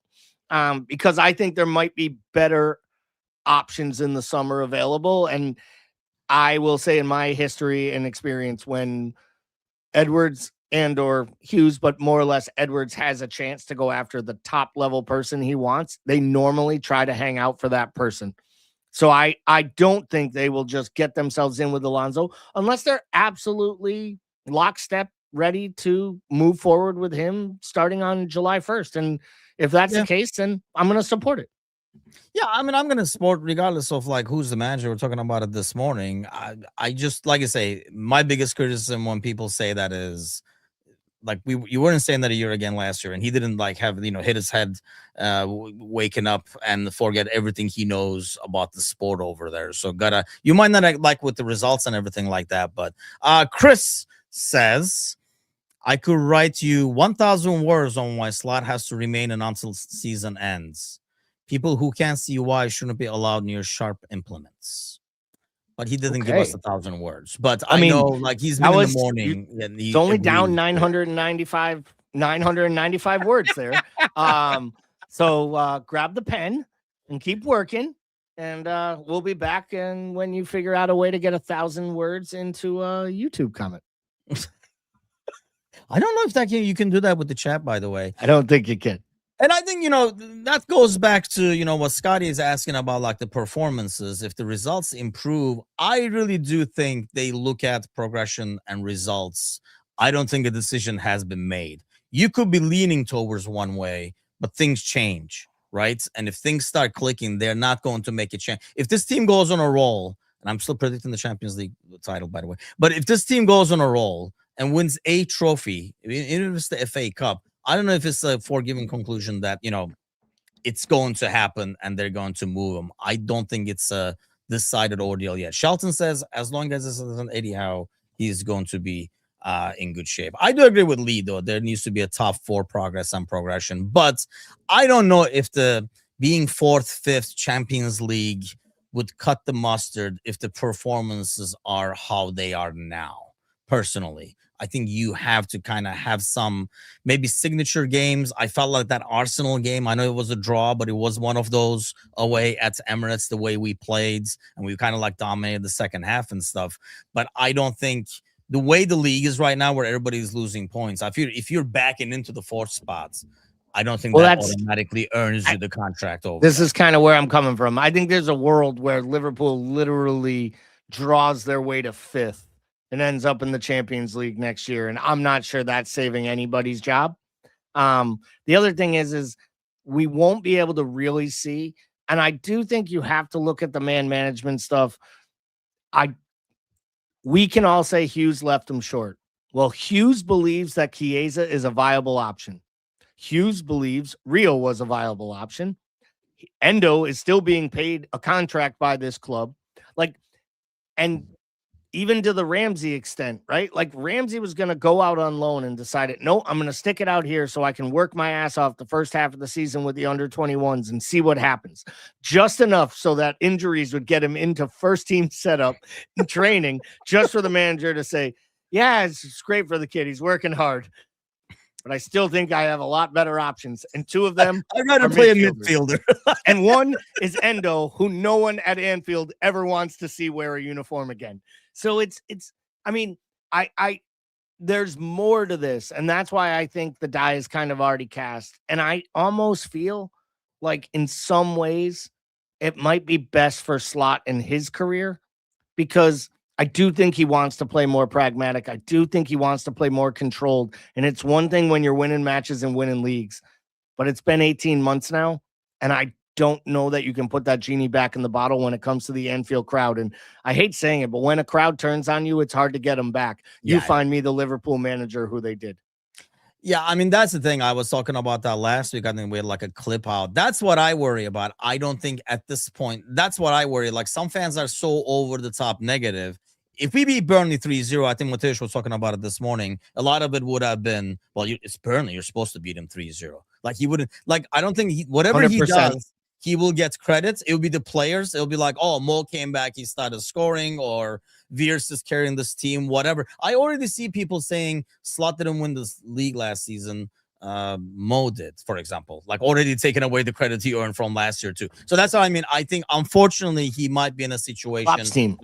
because I think there might be better options in the summer available. And I will say, in my history and experience, when Edwards and or Hughes, but more or less Edwards, has a chance to go after the top level person he wants, they normally try to hang out for that person. So I don't think they will just get themselves in with Alonso unless they're absolutely lockstep ready to move forward with him starting on July 1st. And if that's the case, then I'm going to support it. Yeah, I mean, I'm gonna support regardless of like who's the manager. We're talking about it this morning. I just, like I say, my biggest criticism when people say that is like you weren't saying that a year again last year, and he didn't like have hit his head waking up and forget everything he knows about the sport over there. So you might not like with the results and everything like that, but Chris says, I could write you 1,000 words on why Slot has to remain in until season ends. People who can't see why shouldn't be allowed near sharp implements. But he didn't give us 1,000 words. But I mean, know, like, he's been in the morning. It's only down 995 words there. So grab the pen and keep working. And we'll be back. And when you figure out a way to get 1,000 words into a YouTube comment. I don't know if you can do that with the chat, by the way. I don't think you can. And I think, that goes back to, what Scotty is asking about, like the performances. If the results improve, I really do think they look at progression and results. I don't think a decision has been made. You could be leaning towards one way, but things change, right? And if things start clicking, they're not going to make a change. If this team goes on a roll, and I'm still predicting the Champions League title, by the way, but if this team goes on a roll and wins a trophy, even if it's the FA Cup, I don't know if it's a forgiving conclusion that, it's going to happen and they're going to move him. I don't think it's a decided ordeal yet. Shelton says, as long as this isn't Eddie Howe, he's going to be in good shape. I do agree with Lee, though. There needs to be a top 4 progress and progression. But I don't know if the being 4th, 5th Champions League would cut the mustard if the performances are how they are now, personally. I think you have to kind of have some maybe signature games. I felt like that Arsenal game, I know it was a draw, but it was one of those away at Emirates, the way we played, and we kind of like dominated the second half and stuff. But I don't think the way the league is right now, where everybody's losing points, if you're backing into the 4th spots, I don't think that automatically earns you the contract over. This is kind of where I'm coming from. I think there's a world where Liverpool literally draws their way to 5th and ends up in the Champions League next year. And I'm not sure that's saving anybody's job. The other thing is we won't be able to really see. And I do think you have to look at the man management stuff. We can all say Hughes left him short. Well, Hughes believes that Chiesa is a viable option. Hughes believes Rio was a viable option. Endo is still being paid a contract by this club. And even to the Ramsey extent, right? Like Ramsey was going to go out on loan and decided, no, I'm going to stick it out here so I can work my ass off the first half of the season with the under 21s and see what happens. Just enough so that injuries would get him into first team setup and training, just for the manager to say, yeah, it's great for the kid. He's working hard. But I still think I have a lot better options. And two of them I'd rather play a midfielder. And one is Endo, who no one at Anfield ever wants to see wear a uniform again. So I mean, there's more to this. And that's why I think the die is kind of already cast. And I almost feel like in some ways it might be best for Slot in his career, because I do think he wants to play more pragmatic. I do think he wants to play more controlled. And it's one thing when you're winning matches and winning leagues, but it's been 18 months now. And I don't know that you can put that genie back in the bottle when it comes to the Anfield crowd. And I hate saying it, but when a crowd turns on you, it's hard to get them back. You find me the Liverpool manager who they did. Yeah, I mean, that's the thing. I was talking about that last week. I think we had like a clip out. That's what I worry about. I don't think at this point, that's what I worry. Like some fans are so over the top negative. If we beat Burnley 3-0, I think Mateusz was talking about it this morning. A lot of it would have been, well, it's Burnley. You're supposed to beat him 3-0. Like he wouldn't, like, I don't think whatever 100%. He does, he will get credits. It will be the players. It'll be like, oh, Mo came back, he started scoring, or Viers is carrying this team, whatever. I already see people saying Slot didn't win this league last season. Mo did, for example, like already taking away the credit he earned from last year too. So that's what I mean. I think unfortunately he might be in a situation.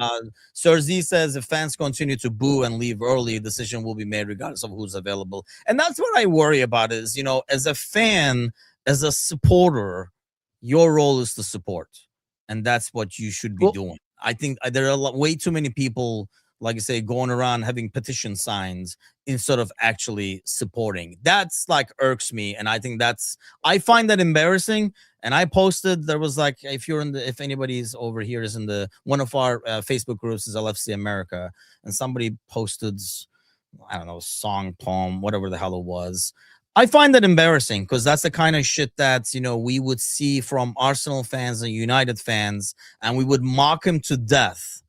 Sir Z says if fans continue to boo and leave early, decision will be made regardless of who's available. And that's what I worry about is, you know, as a fan, as a supporter, your role is to support, and that's what you should be doing. I think there are way too many people, like I say, going around having petition signs instead of actually supporting. That's like irks me, and I think I find that embarrassing. And I posted, there was like, if anybody's over here is in the one of our Facebook groups is LFC America, and somebody posted, I don't know, song, poem, whatever the hell it was. I find that embarrassing because that's the kind of shit that, you know, we would see from Arsenal fans and United fans, and we would mock him to death.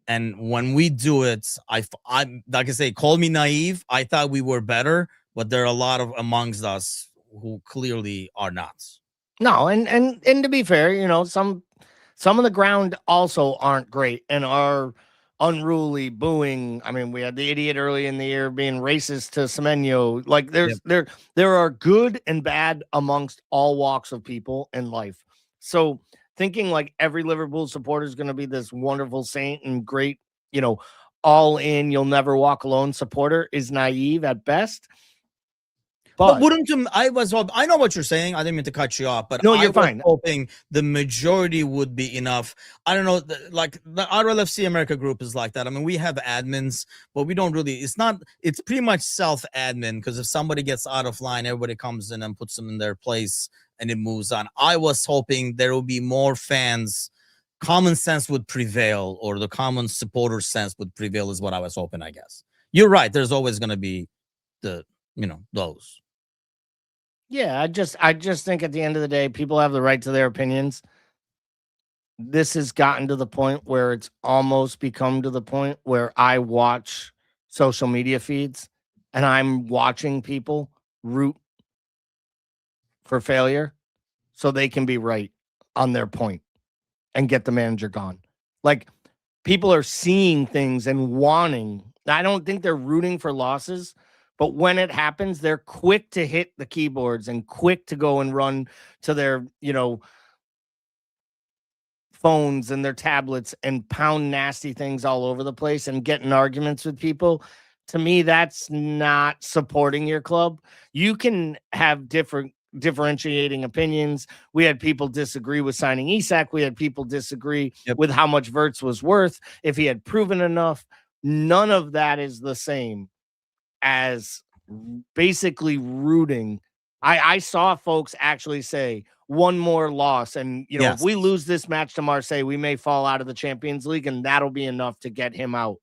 And when we do it, I like I say, call me naive. I thought we were better, but there are a lot of amongst us who clearly are not. No, and to be fair, you know, some of the ground also aren't great and are unruly, booing. I mean, we had the idiot early in the year being racist to Semenyo. Like there are good and bad amongst all walks of people in life. So thinking like every Liverpool supporter is going to be this wonderful saint and great, you know, all in, you'll never walk alone supporter is naive at best. But wouldn't you, I know what you're saying. I didn't mean to cut you off, but no, you're fine. Hoping the majority would be enough. I don't know, like the RLFC America group is like that. I mean, we have admins, but we don't really, it's pretty much self-admin, because if somebody gets out of line, everybody comes in and puts them in their place and it moves on. I was hoping there will be more fans. Common sense would prevail, or the common supporter sense would prevail is what I was hoping, I guess. You're right. There's always going to be those. Yeah, I just think at the end of the day, people have the right to their opinions. This has gotten to the point where it's almost become to the point where I watch social media feeds and I'm watching people root for failure so they can be right on their point and get the manager gone. Like, people are seeing things and wanting. I don't think they're rooting for losses. But when it happens, they're quick to hit the keyboards and quick to go and run to their, you know, phones and their tablets and pound nasty things all over the place and get in arguments with people. To me, that's not supporting your club. You can have differentiating opinions. We had people disagree with signing Isak. We had people disagree with how much Wirtz was worth, if he had proven enough. none of that is the same as basically rooting. I saw folks actually say one more loss, and if Yes. we lose this match to Marseille, we may fall out of the Champions League, and that'll be enough to get him out.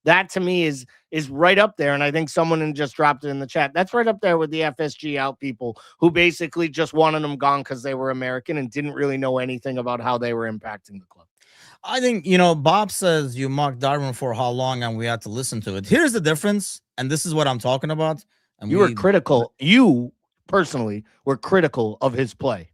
That to me is right up there, and I think someone just dropped it in the chat. That's right up there with the FSG out people who basically just wanted them gone because they were American and didn't really know anything about how they were impacting the club. I think, Bob says you mocked Darwin for how long and we had to listen to it. Here's the difference, and this is what I'm talking about. And You were critical. You personally were critical of his play.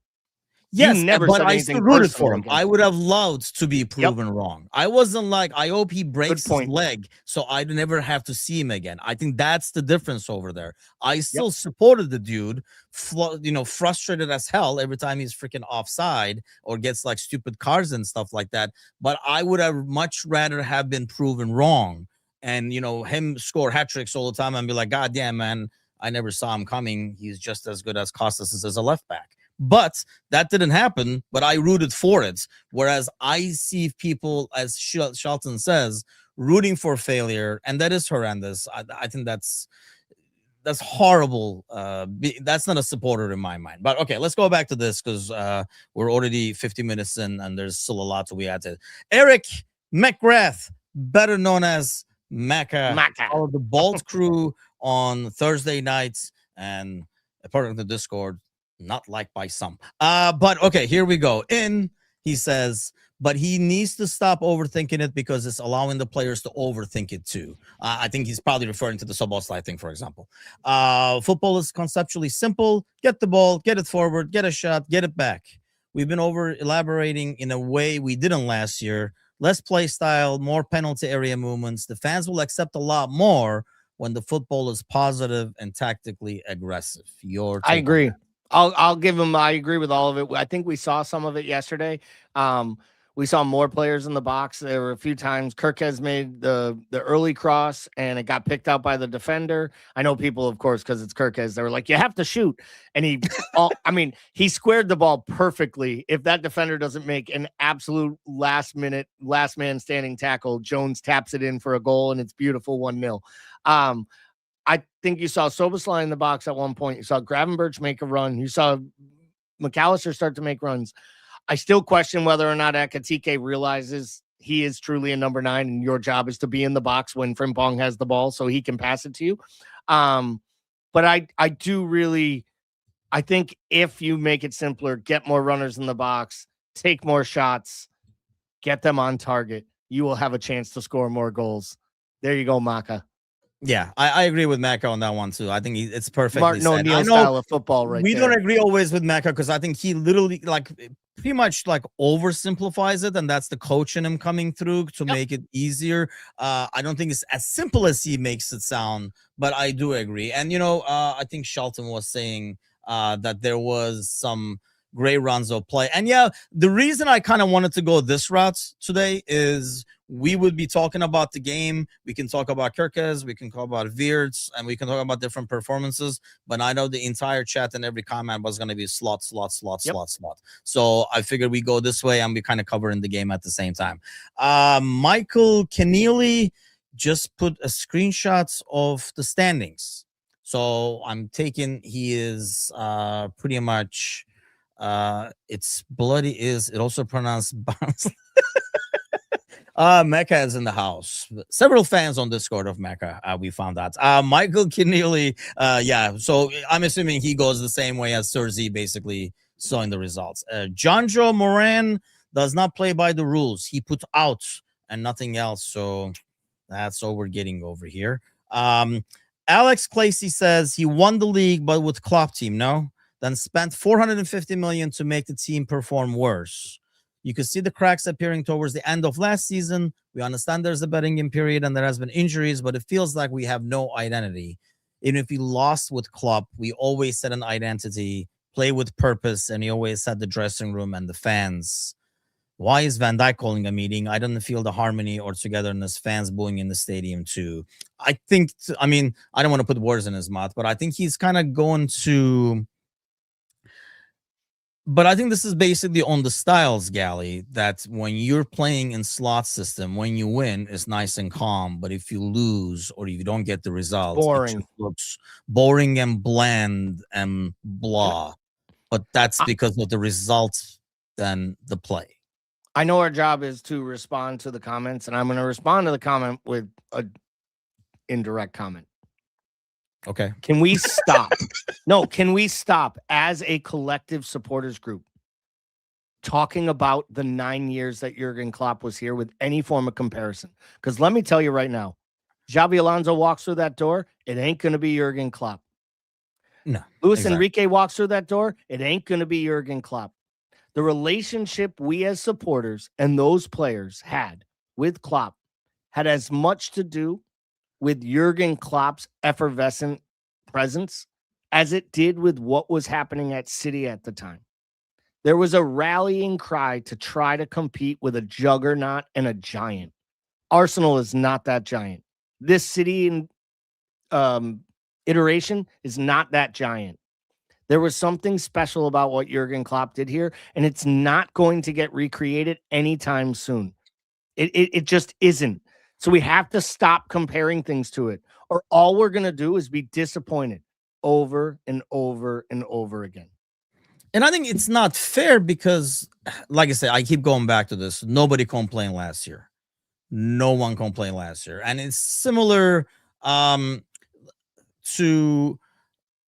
You Yes, never but said I still anything rooted for personal him. against I would have loved to be proven wrong. I wasn't like, I hope he breaks Good his point. leg so I'd never have to see him again. I think that's the difference over there. I still Yep. supported the dude, frustrated as hell every time he's freaking offside or gets like stupid cards and stuff like that. But I would have much rather have been proven wrong and, him score hat tricks all the time and be like, God damn, man, I never saw him coming. He's just as good as Costas as a left back. But that didn't happen, but I rooted for it. Whereas I see people, as Shelton says, rooting for failure, and that is horrendous. I think that's horrible. That's not a supporter in my mind. But okay, let's go back to this because we're already 50 minutes in, and there's still a lot to be added. Eric McGrath, better known as Macca, of the Bolt crew on Thursday nights, and according to Discord, not liked by some. But okay, here we go. He says, but he needs to stop overthinking it because it's allowing the players to overthink it too. I think he's probably referring to the Szoboszlai thing, for example. Football is conceptually simple. Get the ball, get it forward, get a shot, get it back. We've been over elaborating in a way we didn't last year. Less play style, more penalty area movements. The fans will accept a lot more when the football is positive and tactically aggressive. I agree. I'll give him. I agree with all of it. I think we saw some of it yesterday. We saw more players in the box. There were a few times Kirkez made the early cross and it got picked out by the defender. I know people, of course, because it's Kirkez, they were like, you have to shoot. And he squared the ball perfectly. If that defender doesn't make an absolute last man standing tackle, Jones taps it in for a goal and it's beautiful 1-0. I think you saw Szoboszlai in the box at one point. You saw Gravenberch make a run. You saw McAllister start to make runs. I still question whether or not Ekitike realizes he is truly a number 9 and your job is to be in the box when Frimpong has the ball so he can pass it to you. But I do really, I think if you make it simpler, get more runners in the box, take more shots, get them on target, you will have a chance to score more goals. There you go, Maka. Yeah, I agree with Macca on that one too. I think it's perfectly Martin said. O'Neill style of football, right? We there. don't agree always with Macca because I think he literally pretty much oversimplifies it, and that's the coach in him coming through to make it easier. I don't think it's as simple as he makes it sound, but I do agree. And I think Shelton was saying that there was some great runs of play. And yeah, the reason I kind of wanted to go this route today is we would be talking about the game. We can talk about Kirkez, we can talk about Wirtz, and we can talk about different performances. But I know the entire chat and every comment was going to be slot. So I figured we go this way and we kind of covering the game at the same time. Michael Keneally just put a screenshot of the standings. So I'm taking he is pretty much it's bloody is it also pronounced bounce. Mecca is in the house. Several fans on Discord of Mecca, we found out. Michael Keneally, yeah, so I'm assuming he goes the same way as Serzi, basically showing the results. Jonjo Moran does not play by the rules. He put out and nothing else, so that's all we're getting over here. Alex Clacy says he won the league, but with Klopp team, no? Then spent 450 million to make the team perform worse. You could see the cracks appearing towards the end of last season. We understand there's a betting period and there has been injuries, but it feels like we have no identity. Even if we lost with Klopp, we always set an identity, play with purpose, and he always set the dressing room and the fans. Why is Van Dijk calling a meeting? I don't feel the harmony or togetherness, fans booing in the stadium too. I think, I don't want to put words in his mouth, but I think he's kind of going to But I think this is basically on the styles, Gally, that when you're playing in slot system, when you win, it's nice and calm. But if you lose or if you don't get the results, it Boring. just looks boring and bland and And blah. But that's I, because of the results than the play. I know our job is to respond to the comments, and I'm going to respond to the comment with a indirect comment. Okay. Can we stop? No, can we stop as a collective supporters group talking about the 9 years that Jurgen Klopp was here with any form of comparison? Because let me tell you right now, Xabi Alonso walks through that door, it ain't going to be Jurgen Klopp. No. Luis Exactly. Enrique walks through that door, it ain't going to be Jurgen Klopp. The relationship we as supporters and those players had with Klopp had as much to do with Jurgen Klopp's effervescent presence as it did with what was happening at City at the time. There was a rallying cry to try to compete with a juggernaut and a giant. Arsenal is not that giant. This City iteration is not that giant. There was something special about what Jurgen Klopp did here, and it's not going to get recreated anytime soon. It just isn't. So we have to stop comparing things to it, or all we're going to do is be disappointed over and over and over again. And I think it's not fair because, like I said, I keep going back to this. Nobody complained last year. No one complained last year. And it's similar to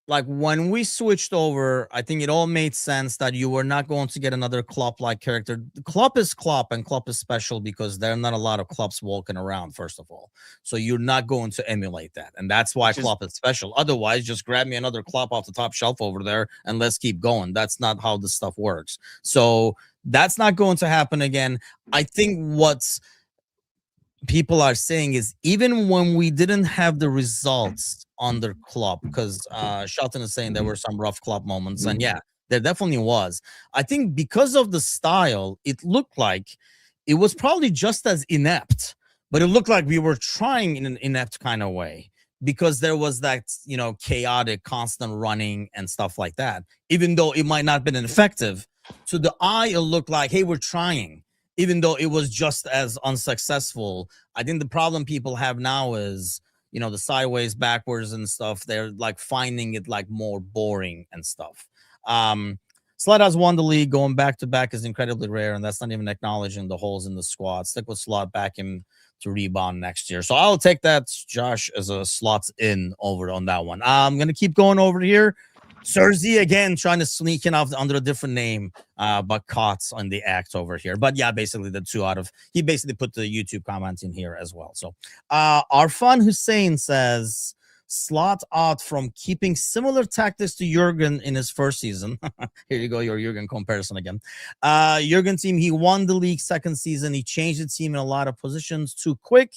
like when we switched over, I think it all made sense that you were not going to get another Klopp-like character. Klopp is Klopp, and Klopp is special because there are not a lot of Klopps walking around, first of all. So you're not going to emulate that. And that's why Klopp is special. Otherwise, just grab me another Klopp off the top shelf over there and let's keep going. That's not how this stuff works. So that's not going to happen again. I think what's people are saying is even when we didn't have the results under Klopp, because Shelton is saying there were some rough Klopp moments, and yeah, there definitely was. I think because of the style, it looked like it was probably just as inept, but it looked like we were trying in an inept kind of way because there was that, you know, chaotic, constant running and stuff like that. Even though it might not have been effective, to the eye, it looked like, hey, we're trying even though it was just as unsuccessful. I think the problem people have now is, you know, the sideways, backwards and stuff. They're like finding it like more boring and stuff. Slot has won the league. Going back to back is incredibly rare, and that's not even acknowledging the holes in the squad. Stick with Slot, back him to rebound next year. So I'll take that, Josh, as a slots in over on that one. I'm going to keep going over here. Cersei again trying to sneak in off under a different name, but caught on the act over here. But yeah, basically the two out of he basically put the YouTube comments in here as well. So Arfan Hussein says Slot out from keeping similar tactics to Jurgen in his first season. Here you go, your Jurgen comparison again. Jurgen team, he won the league second season. He changed the team in a lot of positions too quick,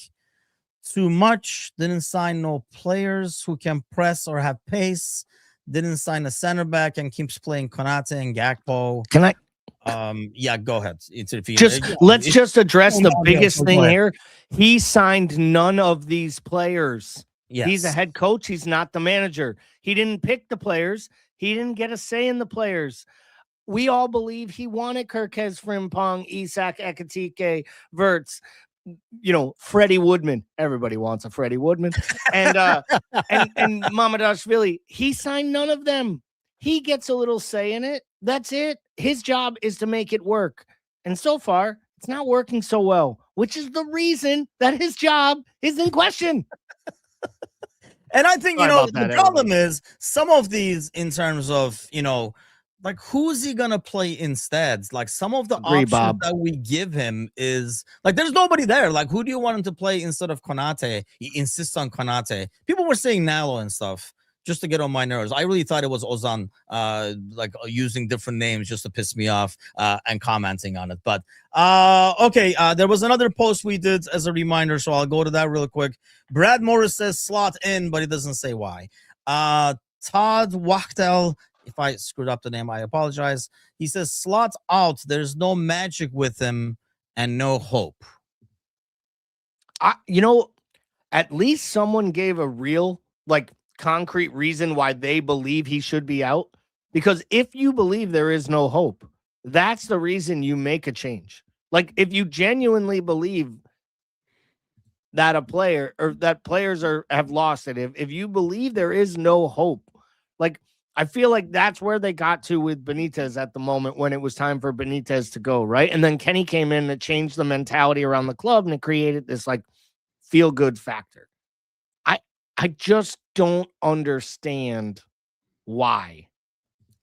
too much, didn't sign no players who can press or have pace. Didn't sign a center back and keeps playing Konate and Gakpo. Can I? Yeah, go ahead. Let's just address the biggest thing here. He signed none of these players. Yes. He's a head coach. He's not the manager. He didn't pick the players. He didn't get a say in the players. We all believe he wanted Kirkez, Frimpong, Isak, Ekatike, Verts, you know, Freddie Woodman. Everybody wants a Freddie Woodman. And and Mamadashvili. He signed none of them. He gets a little say in it. That's it. His job is to make it work. And so far, it's not working so well, which is the reason that his job is in question. And I think, you know, the problem is some of these in terms of, you know, like who's he gonna play instead? Like some of the options that we give him is like there's nobody there. Like who do you want him to play instead of Konate? He insists on Konate. People were saying Nalo and stuff just to get on my nerves. I really thought it was Ozan, like using different names just to piss me off and commenting on it. But okay, there was another post we did as a reminder, so I'll go to that real quick. Brad Morris says slot in, but he doesn't say why. Todd Wachtel, if I screwed up the name, I apologize. He says slot out. There's no magic with him and no hope. You know, at least someone gave a real, like, concrete reason why they believe he should be out. Because if you believe there is no hope, that's the reason you make a change. Like if you genuinely believe that a player or that players have lost it, if you believe there is no hope, like I feel like that's where they got to with Benitez at the moment when it was time for Benitez to go, right? And then Kenny came in and changed the mentality around the club and it created this like feel good factor. I I just don't understand why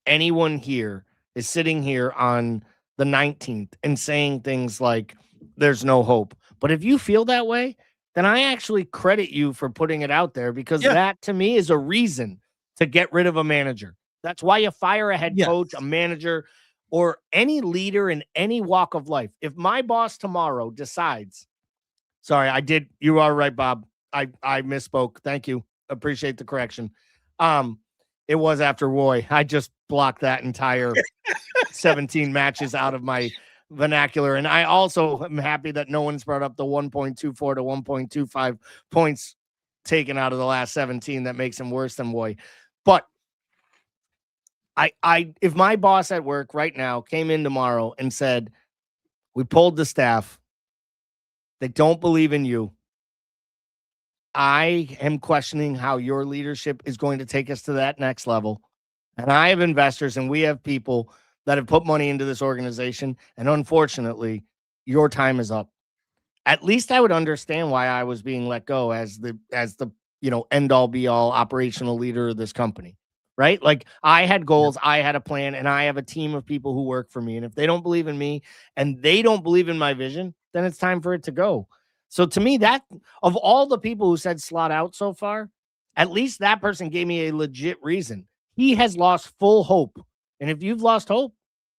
anyone here is sitting here on the 19th and saying things like there's no hope. But if you feel that way, then I actually credit you for putting it out there because Yeah. that to me is a reason to get rid of a manager. That's why you fire a head coach, a manager, or any leader in any walk of life. If my boss tomorrow decides, sorry, you are right, Bob. I misspoke. Thank you. Appreciate the correction. It was after Roy. I just blocked that entire 17 matches out of my vernacular. And I also am happy that no one's brought up the 1.24 to 1.25 points taken out of the last 17. That makes him worse than Roy. But if my boss at work right now came in tomorrow and said, we pulled the staff, they don't believe in you, I am questioning how your leadership is going to take us to that next level. And I have investors and we have people that have put money into this organization. And unfortunately, your time is up. At least I would understand why I was being let go as the end all be all operational leader of this company. Right? Like I had goals, I had a plan, and I have a team of people who work for me. And if they don't believe in me and they don't believe in my vision, then it's time for it to go. So to me, that of all the people who said slot out so far, at least that person gave me a legit reason. He has lost full hope. And if you've lost hope,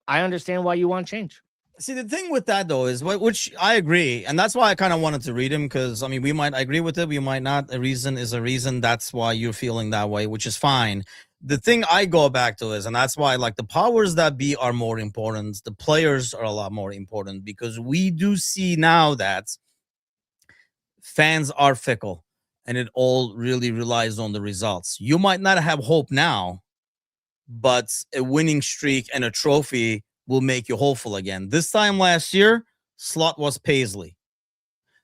I understand why you want change. See, the thing with that though is which I agree, and that's why I kind of wanted to read him because I mean we might agree with it, we might not. A reason is a reason. That's why you're feeling that way, which is fine. The thing I go back to is, and that's why like the powers that be are more important. The players are a lot more important because we do see now that fans are fickle and it all really relies on the results. You might not have hope now, but a winning streak and a trophy will make you hopeful again. This time last year, slot was Paisley.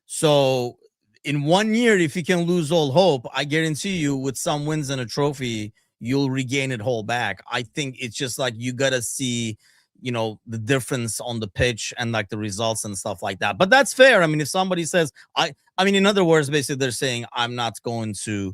So in 1 year, if you can lose all hope, I guarantee you with some wins and a trophy, you'll regain it whole back. I think it's just like you got to see the difference on the pitch and like the results and stuff like that. But that's fair. I mean, if somebody says I mean, in other words, basically they're saying I'm not going to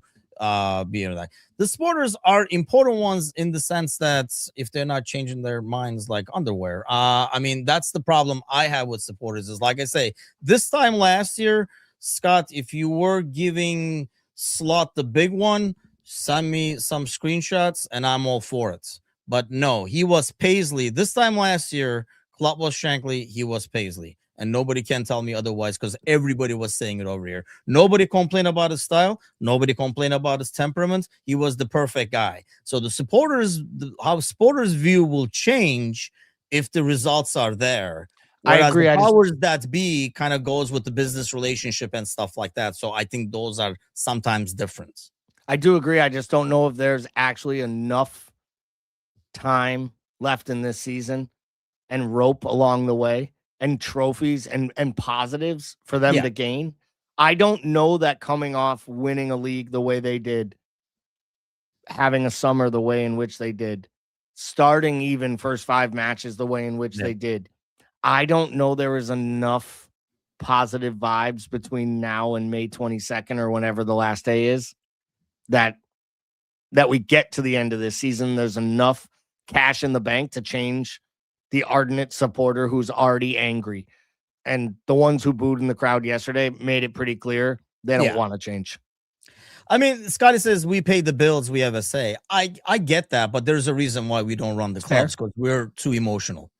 be like the supporters are important ones in the sense that if they're not changing their minds like underwear. I mean, that's the problem I have with supporters is like I say, this time last year, Scott, if you were giving Slot the big one, send me some screenshots and I'm all for it. But no, he was Paisley. This time last year, Klopp was Shankly, he was Paisley. And nobody can tell me otherwise because everybody was saying it over here. Nobody complained about his style. Nobody complained about his temperament. He was the perfect guy. So the supporters, how supporters' view will change if the results are there. Whereas I agree. The powers that be kind of goes with the business relationship and stuff like that. So I think those are sometimes different. I do agree. I just don't know if there's actually enough time left in this season and rope along the way and trophies and positives for them to gain. I don't know that coming off winning a league the way they did, having a summer the way in which they did, starting even first 5 matches the way in which they did, I don't know there is enough positive vibes between now and May 22nd or whenever the last day is that we get to the end of this season. There's enough cash in the bank to change the ardent supporter who's already angry. And the ones who booed in the crowd yesterday made it pretty clear they don't want to change. I mean, Scotty says we pay the bills, we have a say. I get that, but there's a reason why we don't run the clubs because we're too emotional.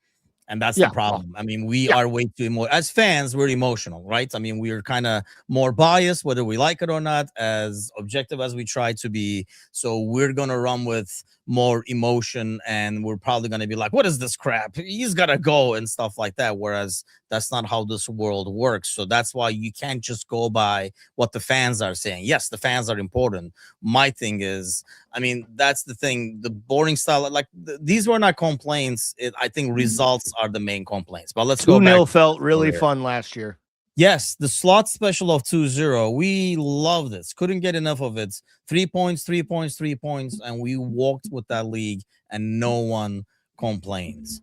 And that's the Yeah, well, problem. I mean, we yeah. are way too emotional. As fans, we're emotional, right? I mean, we're kind of more biased, whether we like it or not, as objective as we try to be. So we're going to run with more emotion, and we're probably going to be like, what is this crap? He's got to go and stuff like that. Whereas that's not how this world works. So that's why you can't just go by what the fans are saying. Yes, the fans are important. My thing is, I mean, that's the thing. The boring style, like these were not complaints. I think results are the main complaints. But let's go back. 2-0 felt really fun last year. Yes, the slot special of 2-0. We love this. Couldn't get enough of it. 3 points, 3 points, 3 points. And we walked with that league, and no one complains.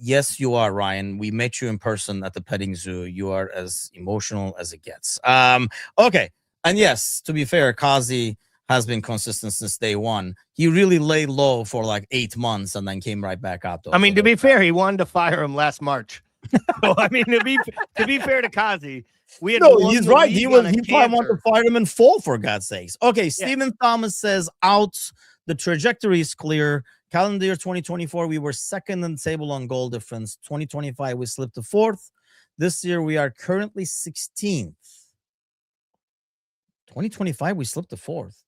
Yes, you are, Ryan. We met you in person at the petting zoo. You are as emotional as it gets. Okay. And yes, to be fair, Kazi has been consistent since day one. He really laid low for like 8 months and then came right back out. I mean, to be fair, he wanted to fire him last March. So I mean, to be fair to Kazi, we had he's right. He probably wanted to fire him in full, for God's sakes. Okay, Stephen Thomas says out. The trajectory is clear. Calendar year 2024, we were second in the table on goal difference. 2025, we slipped to fourth. This year, we are currently 16th. 2025, we slipped to fourth.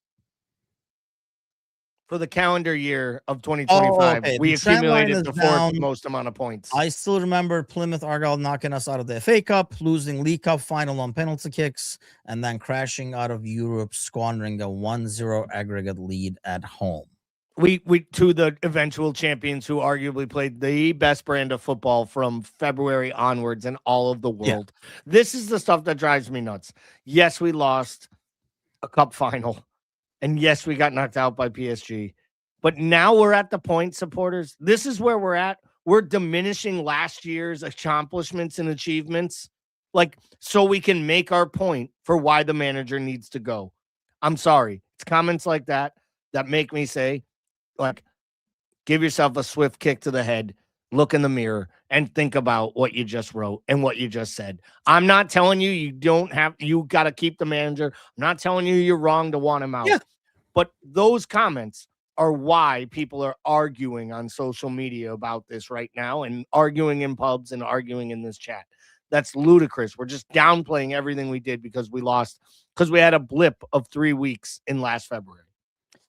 For the calendar year of 2025, we accumulated the fourth most amount of points. I still remember Plymouth Argyle knocking us out of the FA Cup, losing League Cup final on penalty kicks, and then crashing out of Europe, squandering a 1-0 aggregate lead at home. We to the eventual champions who arguably played the best brand of football from February onwards in all of the world. Yeah. This is the stuff that drives me nuts. Yes, we lost a cup final. And yes, we got knocked out by PSG. But now we're at the point, supporters. This is where we're at. We're diminishing last year's accomplishments and achievements, like, so we can make our point for why the manager needs to go. I'm sorry. It's comments like that that make me say, like, give yourself a swift kick to the head, look in the mirror, and think about what you just wrote and what you just said. I'm not telling you you got to keep the manager. I'm not telling you you're wrong to want him out. Yeah. But those comments are why people are arguing on social media about this right now, and arguing in pubs and arguing in this chat. That's ludicrous. We're just downplaying everything we did because we lost, because we had a blip of 3 weeks in last February.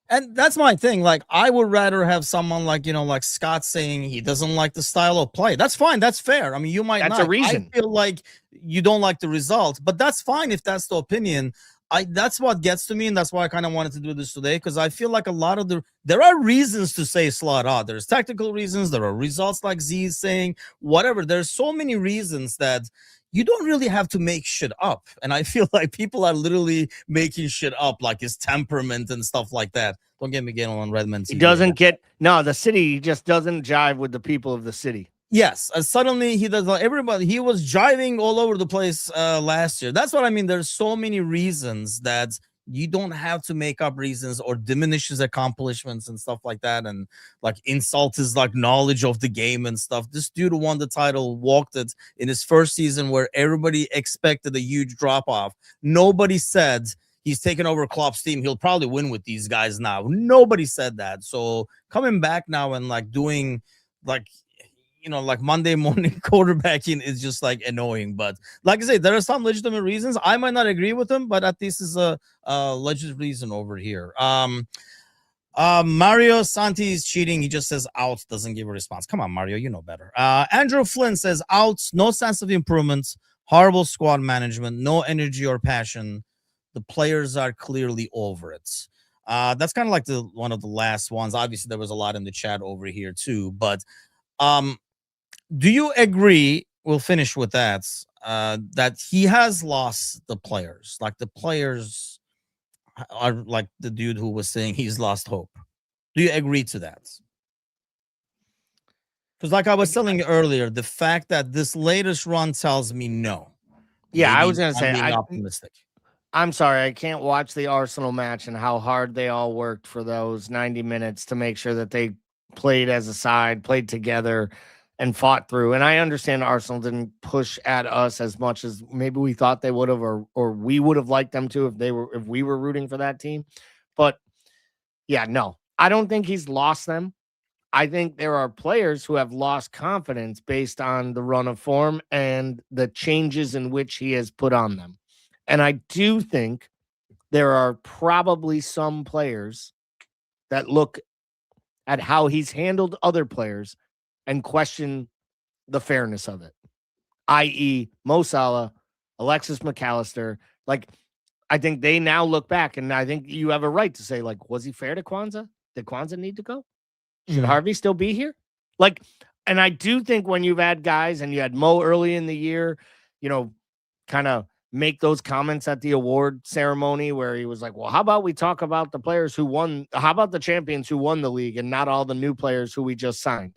And that's my thing. Like, I would rather have someone like, like Scott saying he doesn't like the style of play. That's fine. That's fair. I mean, you might not. That's a reason. I feel like you don't like the result, but that's fine if that's the opinion. That's what gets to me, and that's why I kind of wanted to do this today, because I feel like a lot of there are reasons to say slot out. There's tactical reasons. There are results, like Z is saying, whatever. There's so many reasons that you don't really have to make shit up. And I feel like people are literally making shit up, like his temperament and stuff like that. Don't get me getting on Redmond TV. He doesn't the city just doesn't jive with the people of the city. Yes, suddenly he does. Everybody, he was jiving all over the place last year. That's what I mean. There's so many reasons that you don't have to make up reasons or diminish his accomplishments and stuff like that, and like insult his like knowledge of the game and stuff. This dude won the title, walked it in his first season where everybody expected a huge drop off. Nobody said he's taken over Klopp's team. He'll probably win with these guys now. Nobody said that. So coming back now and like doing like, like Monday morning quarterbacking is just like annoying. But like I say, there are some legitimate reasons. I might not agree with them, but at least is a legitimate reason over here. Mario Santi is cheating. He just says out, doesn't give a response. Come on, Mario, you know better. Andrew Flynn says out, no sense of improvement, horrible squad management, no energy or passion. The players are clearly over it. That's kind of like one of the last ones. Obviously, there was a lot in the chat over here too, but do you agree? We'll finish with that. That he has lost the players. Like the players are like the dude who was saying he's lost hope. Do you agree to that? Because like I was telling you earlier, the fact that this latest run tells me no. Yeah, maybe I was going to say, I'm optimistic. I'm sorry, I can't watch the Arsenal match and how hard they all worked for those 90 minutes to make sure that they played as a side, played together, and fought through. And I understand Arsenal didn't push at us as much as maybe we thought they would have, or we would have liked them to if we were rooting for that team. But yeah, no, I don't think he's lost them. I think there are players who have lost confidence based on the run of form and the changes in which he has put on them. And I do think there are probably some players that look at how he's handled other players and question the fairness of it, i.e., Mo Salah, Alexis McAllister. Like, I think they now look back, and I think you have a right to say, like, was he fair to Kwanzaa? Did Kwanzaa need to go? Should Harvey still be here? Like, and I do think when you've had guys and you had Mo early in the year, kind of make those comments at the award ceremony where he was like, well, how about we talk about the players who won? How about the champions who won the league and not all the new players who we just signed?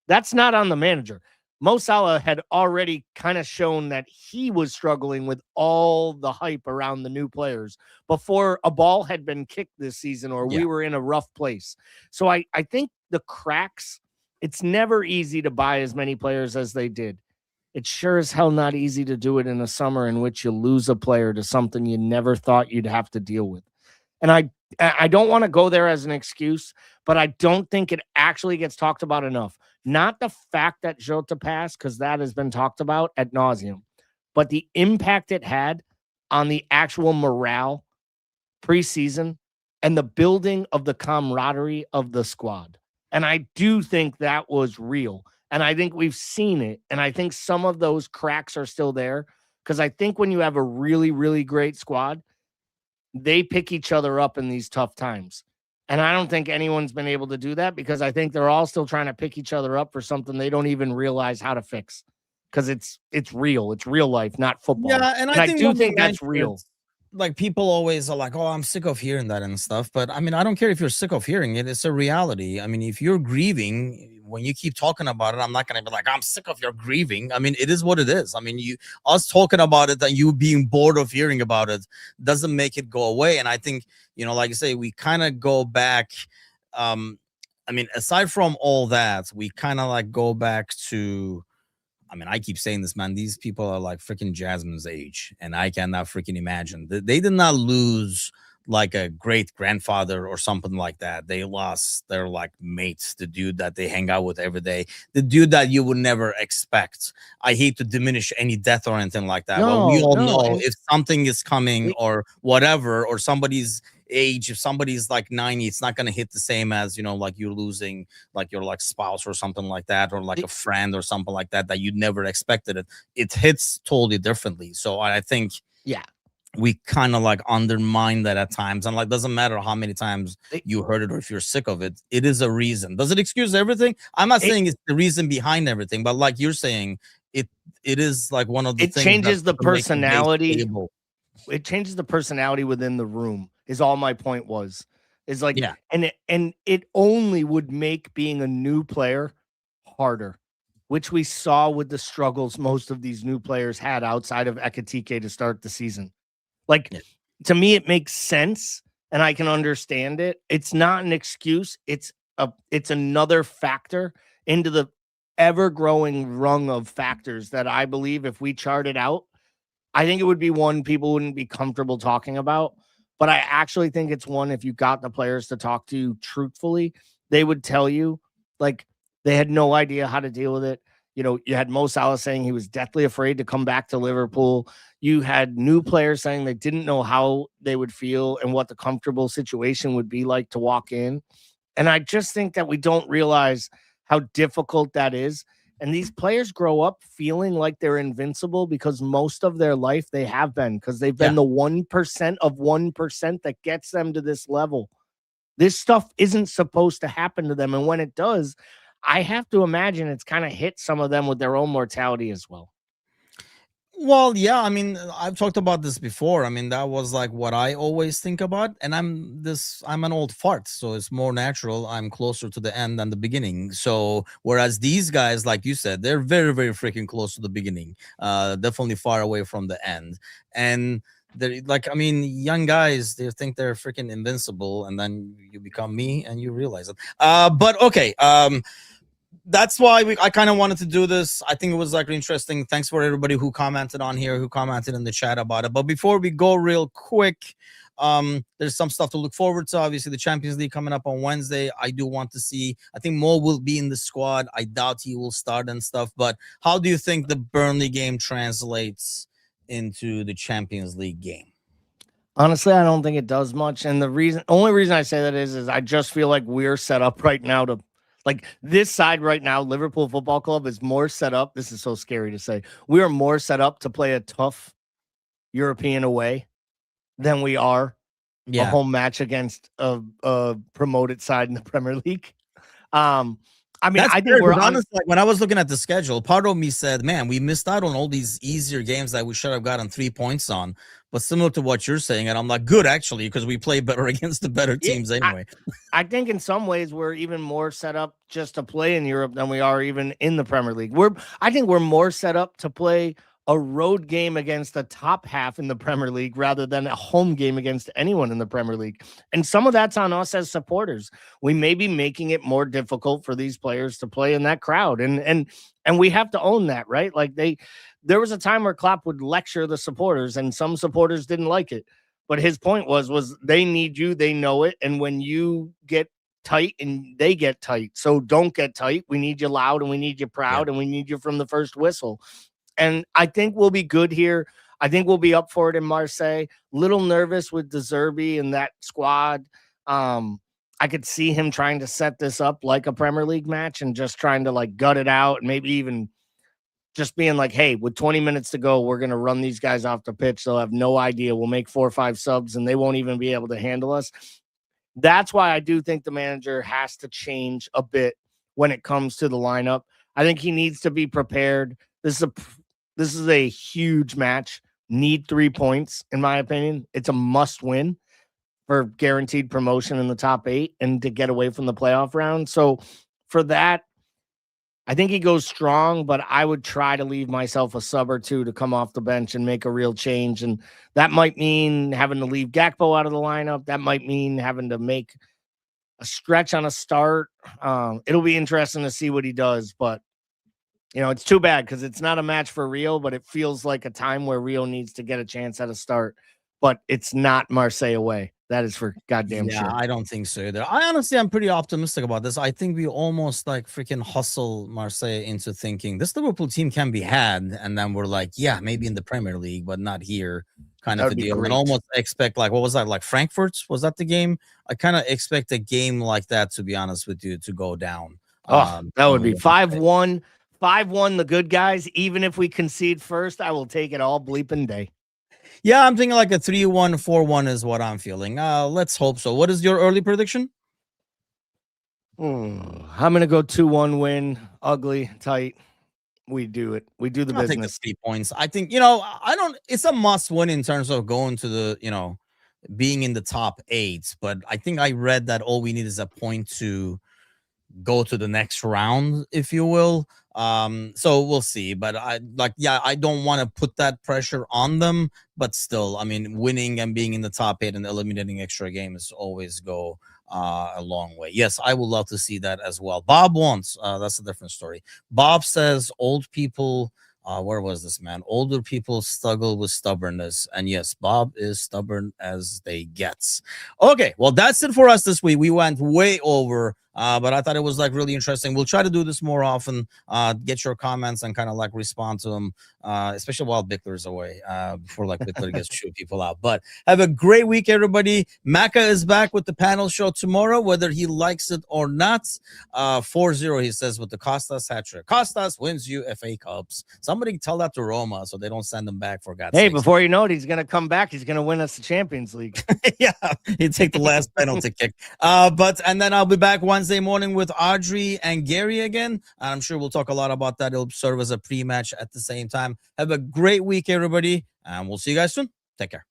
That's not on the manager. Mo Salah had already kind of shown that he was struggling with all the hype around the new players before a ball had been kicked this season or we were in a rough place. So I think the cracks, it's never easy to buy as many players as they did. It's sure as hell not easy to do it in a summer in which you lose a player to something you never thought you'd have to deal with. And I don't want to go there as an excuse, but I don't think it actually gets talked about enough. Not the fact that Jota passed, because that has been talked about ad nauseum, but the impact it had on the actual morale preseason and the building of the camaraderie of the squad. And I do think that was real. And I think we've seen it. And I think some of those cracks are still there, because I think when you have a really, really great squad, they pick each other up in these tough times. And I don't think anyone's been able to do that, because I think they're all still trying to pick each other up for something they don't even realize how to fix, because it's real. It's real life, not football. Yeah, and I do think that's real. Like, people always are like, oh, I'm sick of hearing that and stuff. But I mean, I don't care if you're sick of hearing it. It's a reality. I mean, if you're grieving, when you keep talking about it, I'm not going to be like, I'm sick of your grieving. I mean, it is what it is. I mean, us talking about it and you being bored of hearing about it doesn't make it go away. And I think, like you say, we kind of go back. I mean, aside from all that, we kind of like go back to, I mean, I keep saying this, man. These people are like freaking Jasmine's age, and I cannot freaking imagine. They did not lose like a great grandfather or something like that. They lost their like mates, the dude that they hang out with every day, the dude that you would never expect. I hate to diminish any death or anything like that, but we all know if something is coming or whatever, or somebody's age, if somebody's like 90, it's not going to hit the same as, like you're losing like your like spouse or something like that, or like a friend or something like that you never expected. It hits totally differently. So I think we kind of like undermine that at times, and like doesn't matter how many times you heard it or if you're sick of it, it is a reason. Does it excuse everything? I'm not saying it's the reason behind everything, but like you're saying, it is like one of the things changes the personality. It changes the personality within the room, is all my point was. Is like, and it only would make being a new player harder, which we saw with the struggles most of these new players had outside of Ekitike to start the season. Like, to me, it makes sense and I can understand it. It's not an excuse. It's another factor into the ever-growing rung of factors that I believe if we charted out, I think it would be one people wouldn't be comfortable talking about. But I actually think it's one, if you got the players to talk to truthfully, they would tell you, like, they had no idea how to deal with it. You had Mo Salah saying he was deathly afraid to come back to Liverpool. You had new players saying they didn't know how they would feel and what the comfortable situation would be like to walk in. And I just think that we don't realize how difficult that is. And these players grow up feeling like they're invincible because most of their life they have been, because they've been the 1% of 1% that gets them to this level. This stuff isn't supposed to happen to them. And when it does, I have to imagine it's kind of hit some of them with their own mortality as well. Well, yeah, I mean, I've talked about this before. I mean, that was like what I always think about. And I'm an old fart, so it's more natural. I'm closer to the end than the beginning. So whereas these guys, like you said, they're very, very freaking close to the beginning, definitely far away from the end. And they're like, I mean, young guys, they think they're freaking invincible, and then you become me and you realize it. But okay. That's why I kind of wanted to do this. I think it was like interesting. Thanks for everybody who commented on here, who commented in the chat about it. But before we go real quick, There's some stuff to look forward to. Obviously, the Champions League coming up on Wednesday. I do want to see. I think Mo will be in the squad. I doubt he will start and stuff. But how do you think the Burnley game translates into the Champions League game? Honestly, I don't think it does much. And only reason I say that is I just feel like we're set up right now to, like, this side right now, Liverpool Football Club is more set up. This is so scary to say. We are more set up to play a tough European away than we are a home match against a promoted side in the Premier League. I mean, I think we're honestly, like, when I was looking at the schedule, part of me said, man, we missed out on all these easier games that we should have gotten 3 points on. But similar to what you're saying, and I'm like, good, actually, because we play better against the better teams anyway. I think in some ways we're even more set up just to play in Europe than we are even in the Premier League. I think we're more set up to play a road game against the top half in the Premier League rather than a home game against anyone in the Premier League. And some of that's on us as supporters. We may be making it more difficult for these players to play in that crowd. And we have to own that, right? Like there was a time where Klopp would lecture the supporters and some supporters didn't like it. But his point was they need you, they know it. And when you get tight and they get tight, so don't get tight. We need you loud and we need you proud and we need you from the first whistle. And I think we'll be good here. I think we'll be up for it in Marseille. Little nervous with De Zerbi and that squad. I could see him trying to set this up like a Premier League match and just trying to like gut it out and maybe even just being like, hey, with 20 minutes to go, we're going to run these guys off the pitch. They'll have no idea. We'll make 4 or 5 subs and they won't even be able to handle us. That's why I do think the manager has to change a bit when it comes to the lineup. I think he needs to be prepared. This is a huge match. Need 3 points, in my opinion. It's a must win for guaranteed promotion in the top 8 and to get away from the playoff round. So for that, I think he goes strong, but I would try to leave myself a sub or two to come off the bench and make a real change. And that might mean having to leave Gakpo out of the lineup. That might mean having to make a stretch on a start. It'll be interesting to see what he does, but you know, it's too bad because it's not a match for Rio, but it feels like a time where Rio needs to get a chance at a start. But it's not Marseille away. That is for goddamn sure. I don't think so either. I'm pretty optimistic about this. I think we almost like freaking hustle Marseille into thinking this Liverpool team can be had. And then we're like, yeah, maybe in the Premier League, but not here. Kind of a deal. And almost expect like, what was that? Like Frankfurt? Was that the game? I kind of expect a game like that, to be honest with you, to go down. That would be 5-1. 5-1, the good guys. Even if we concede first, I will take it all bleeping day. Yeah, I'm thinking like a 3-1, 4-1 is what I'm feeling. Let's hope so. What is your early prediction? I'm going to go 2-1 win. Ugly, tight. We do it. We do the business. Take the 3 points. I think, it's a must win in terms of going to the, being in the top 8. But I think I read that all we need is a point to go to the next round, if you will. So we'll see. But I don't want to put that pressure on them. But still, I mean, winning and being in the top 8 and eliminating extra games always go a long way. Yes, I would love to see that as well. Bob wants, that's a different story. Bob says old people, where was this, man? Older people struggle with stubbornness. And yes, Bob is stubborn as they get. Okay, well, that's it for us this week. We went way over, but I thought it was like really interesting. We'll try to do this more often, get your comments and kind of like respond to them, especially while Bickler's away, before like Bickler gets to shoot people out. But have a great week, everybody. Maka is back with the panel show tomorrow, whether he likes it or not. 4-0, he says, with the Costas hat-trick. Costas wins you FA Cups. Somebody tell that to Roma so they don't send them back, for God's sake. Hey, before you know it, he's going to come back. He's going to win us the Champions League. Yeah, he'd take the last penalty kick. And then I'll be back Wednesday morning with Audrey and Gary again. I'm sure we'll talk a lot about that. It'll serve as a pre-match at the same time. Have a great week, everybody, and we'll see you guys soon. Take care.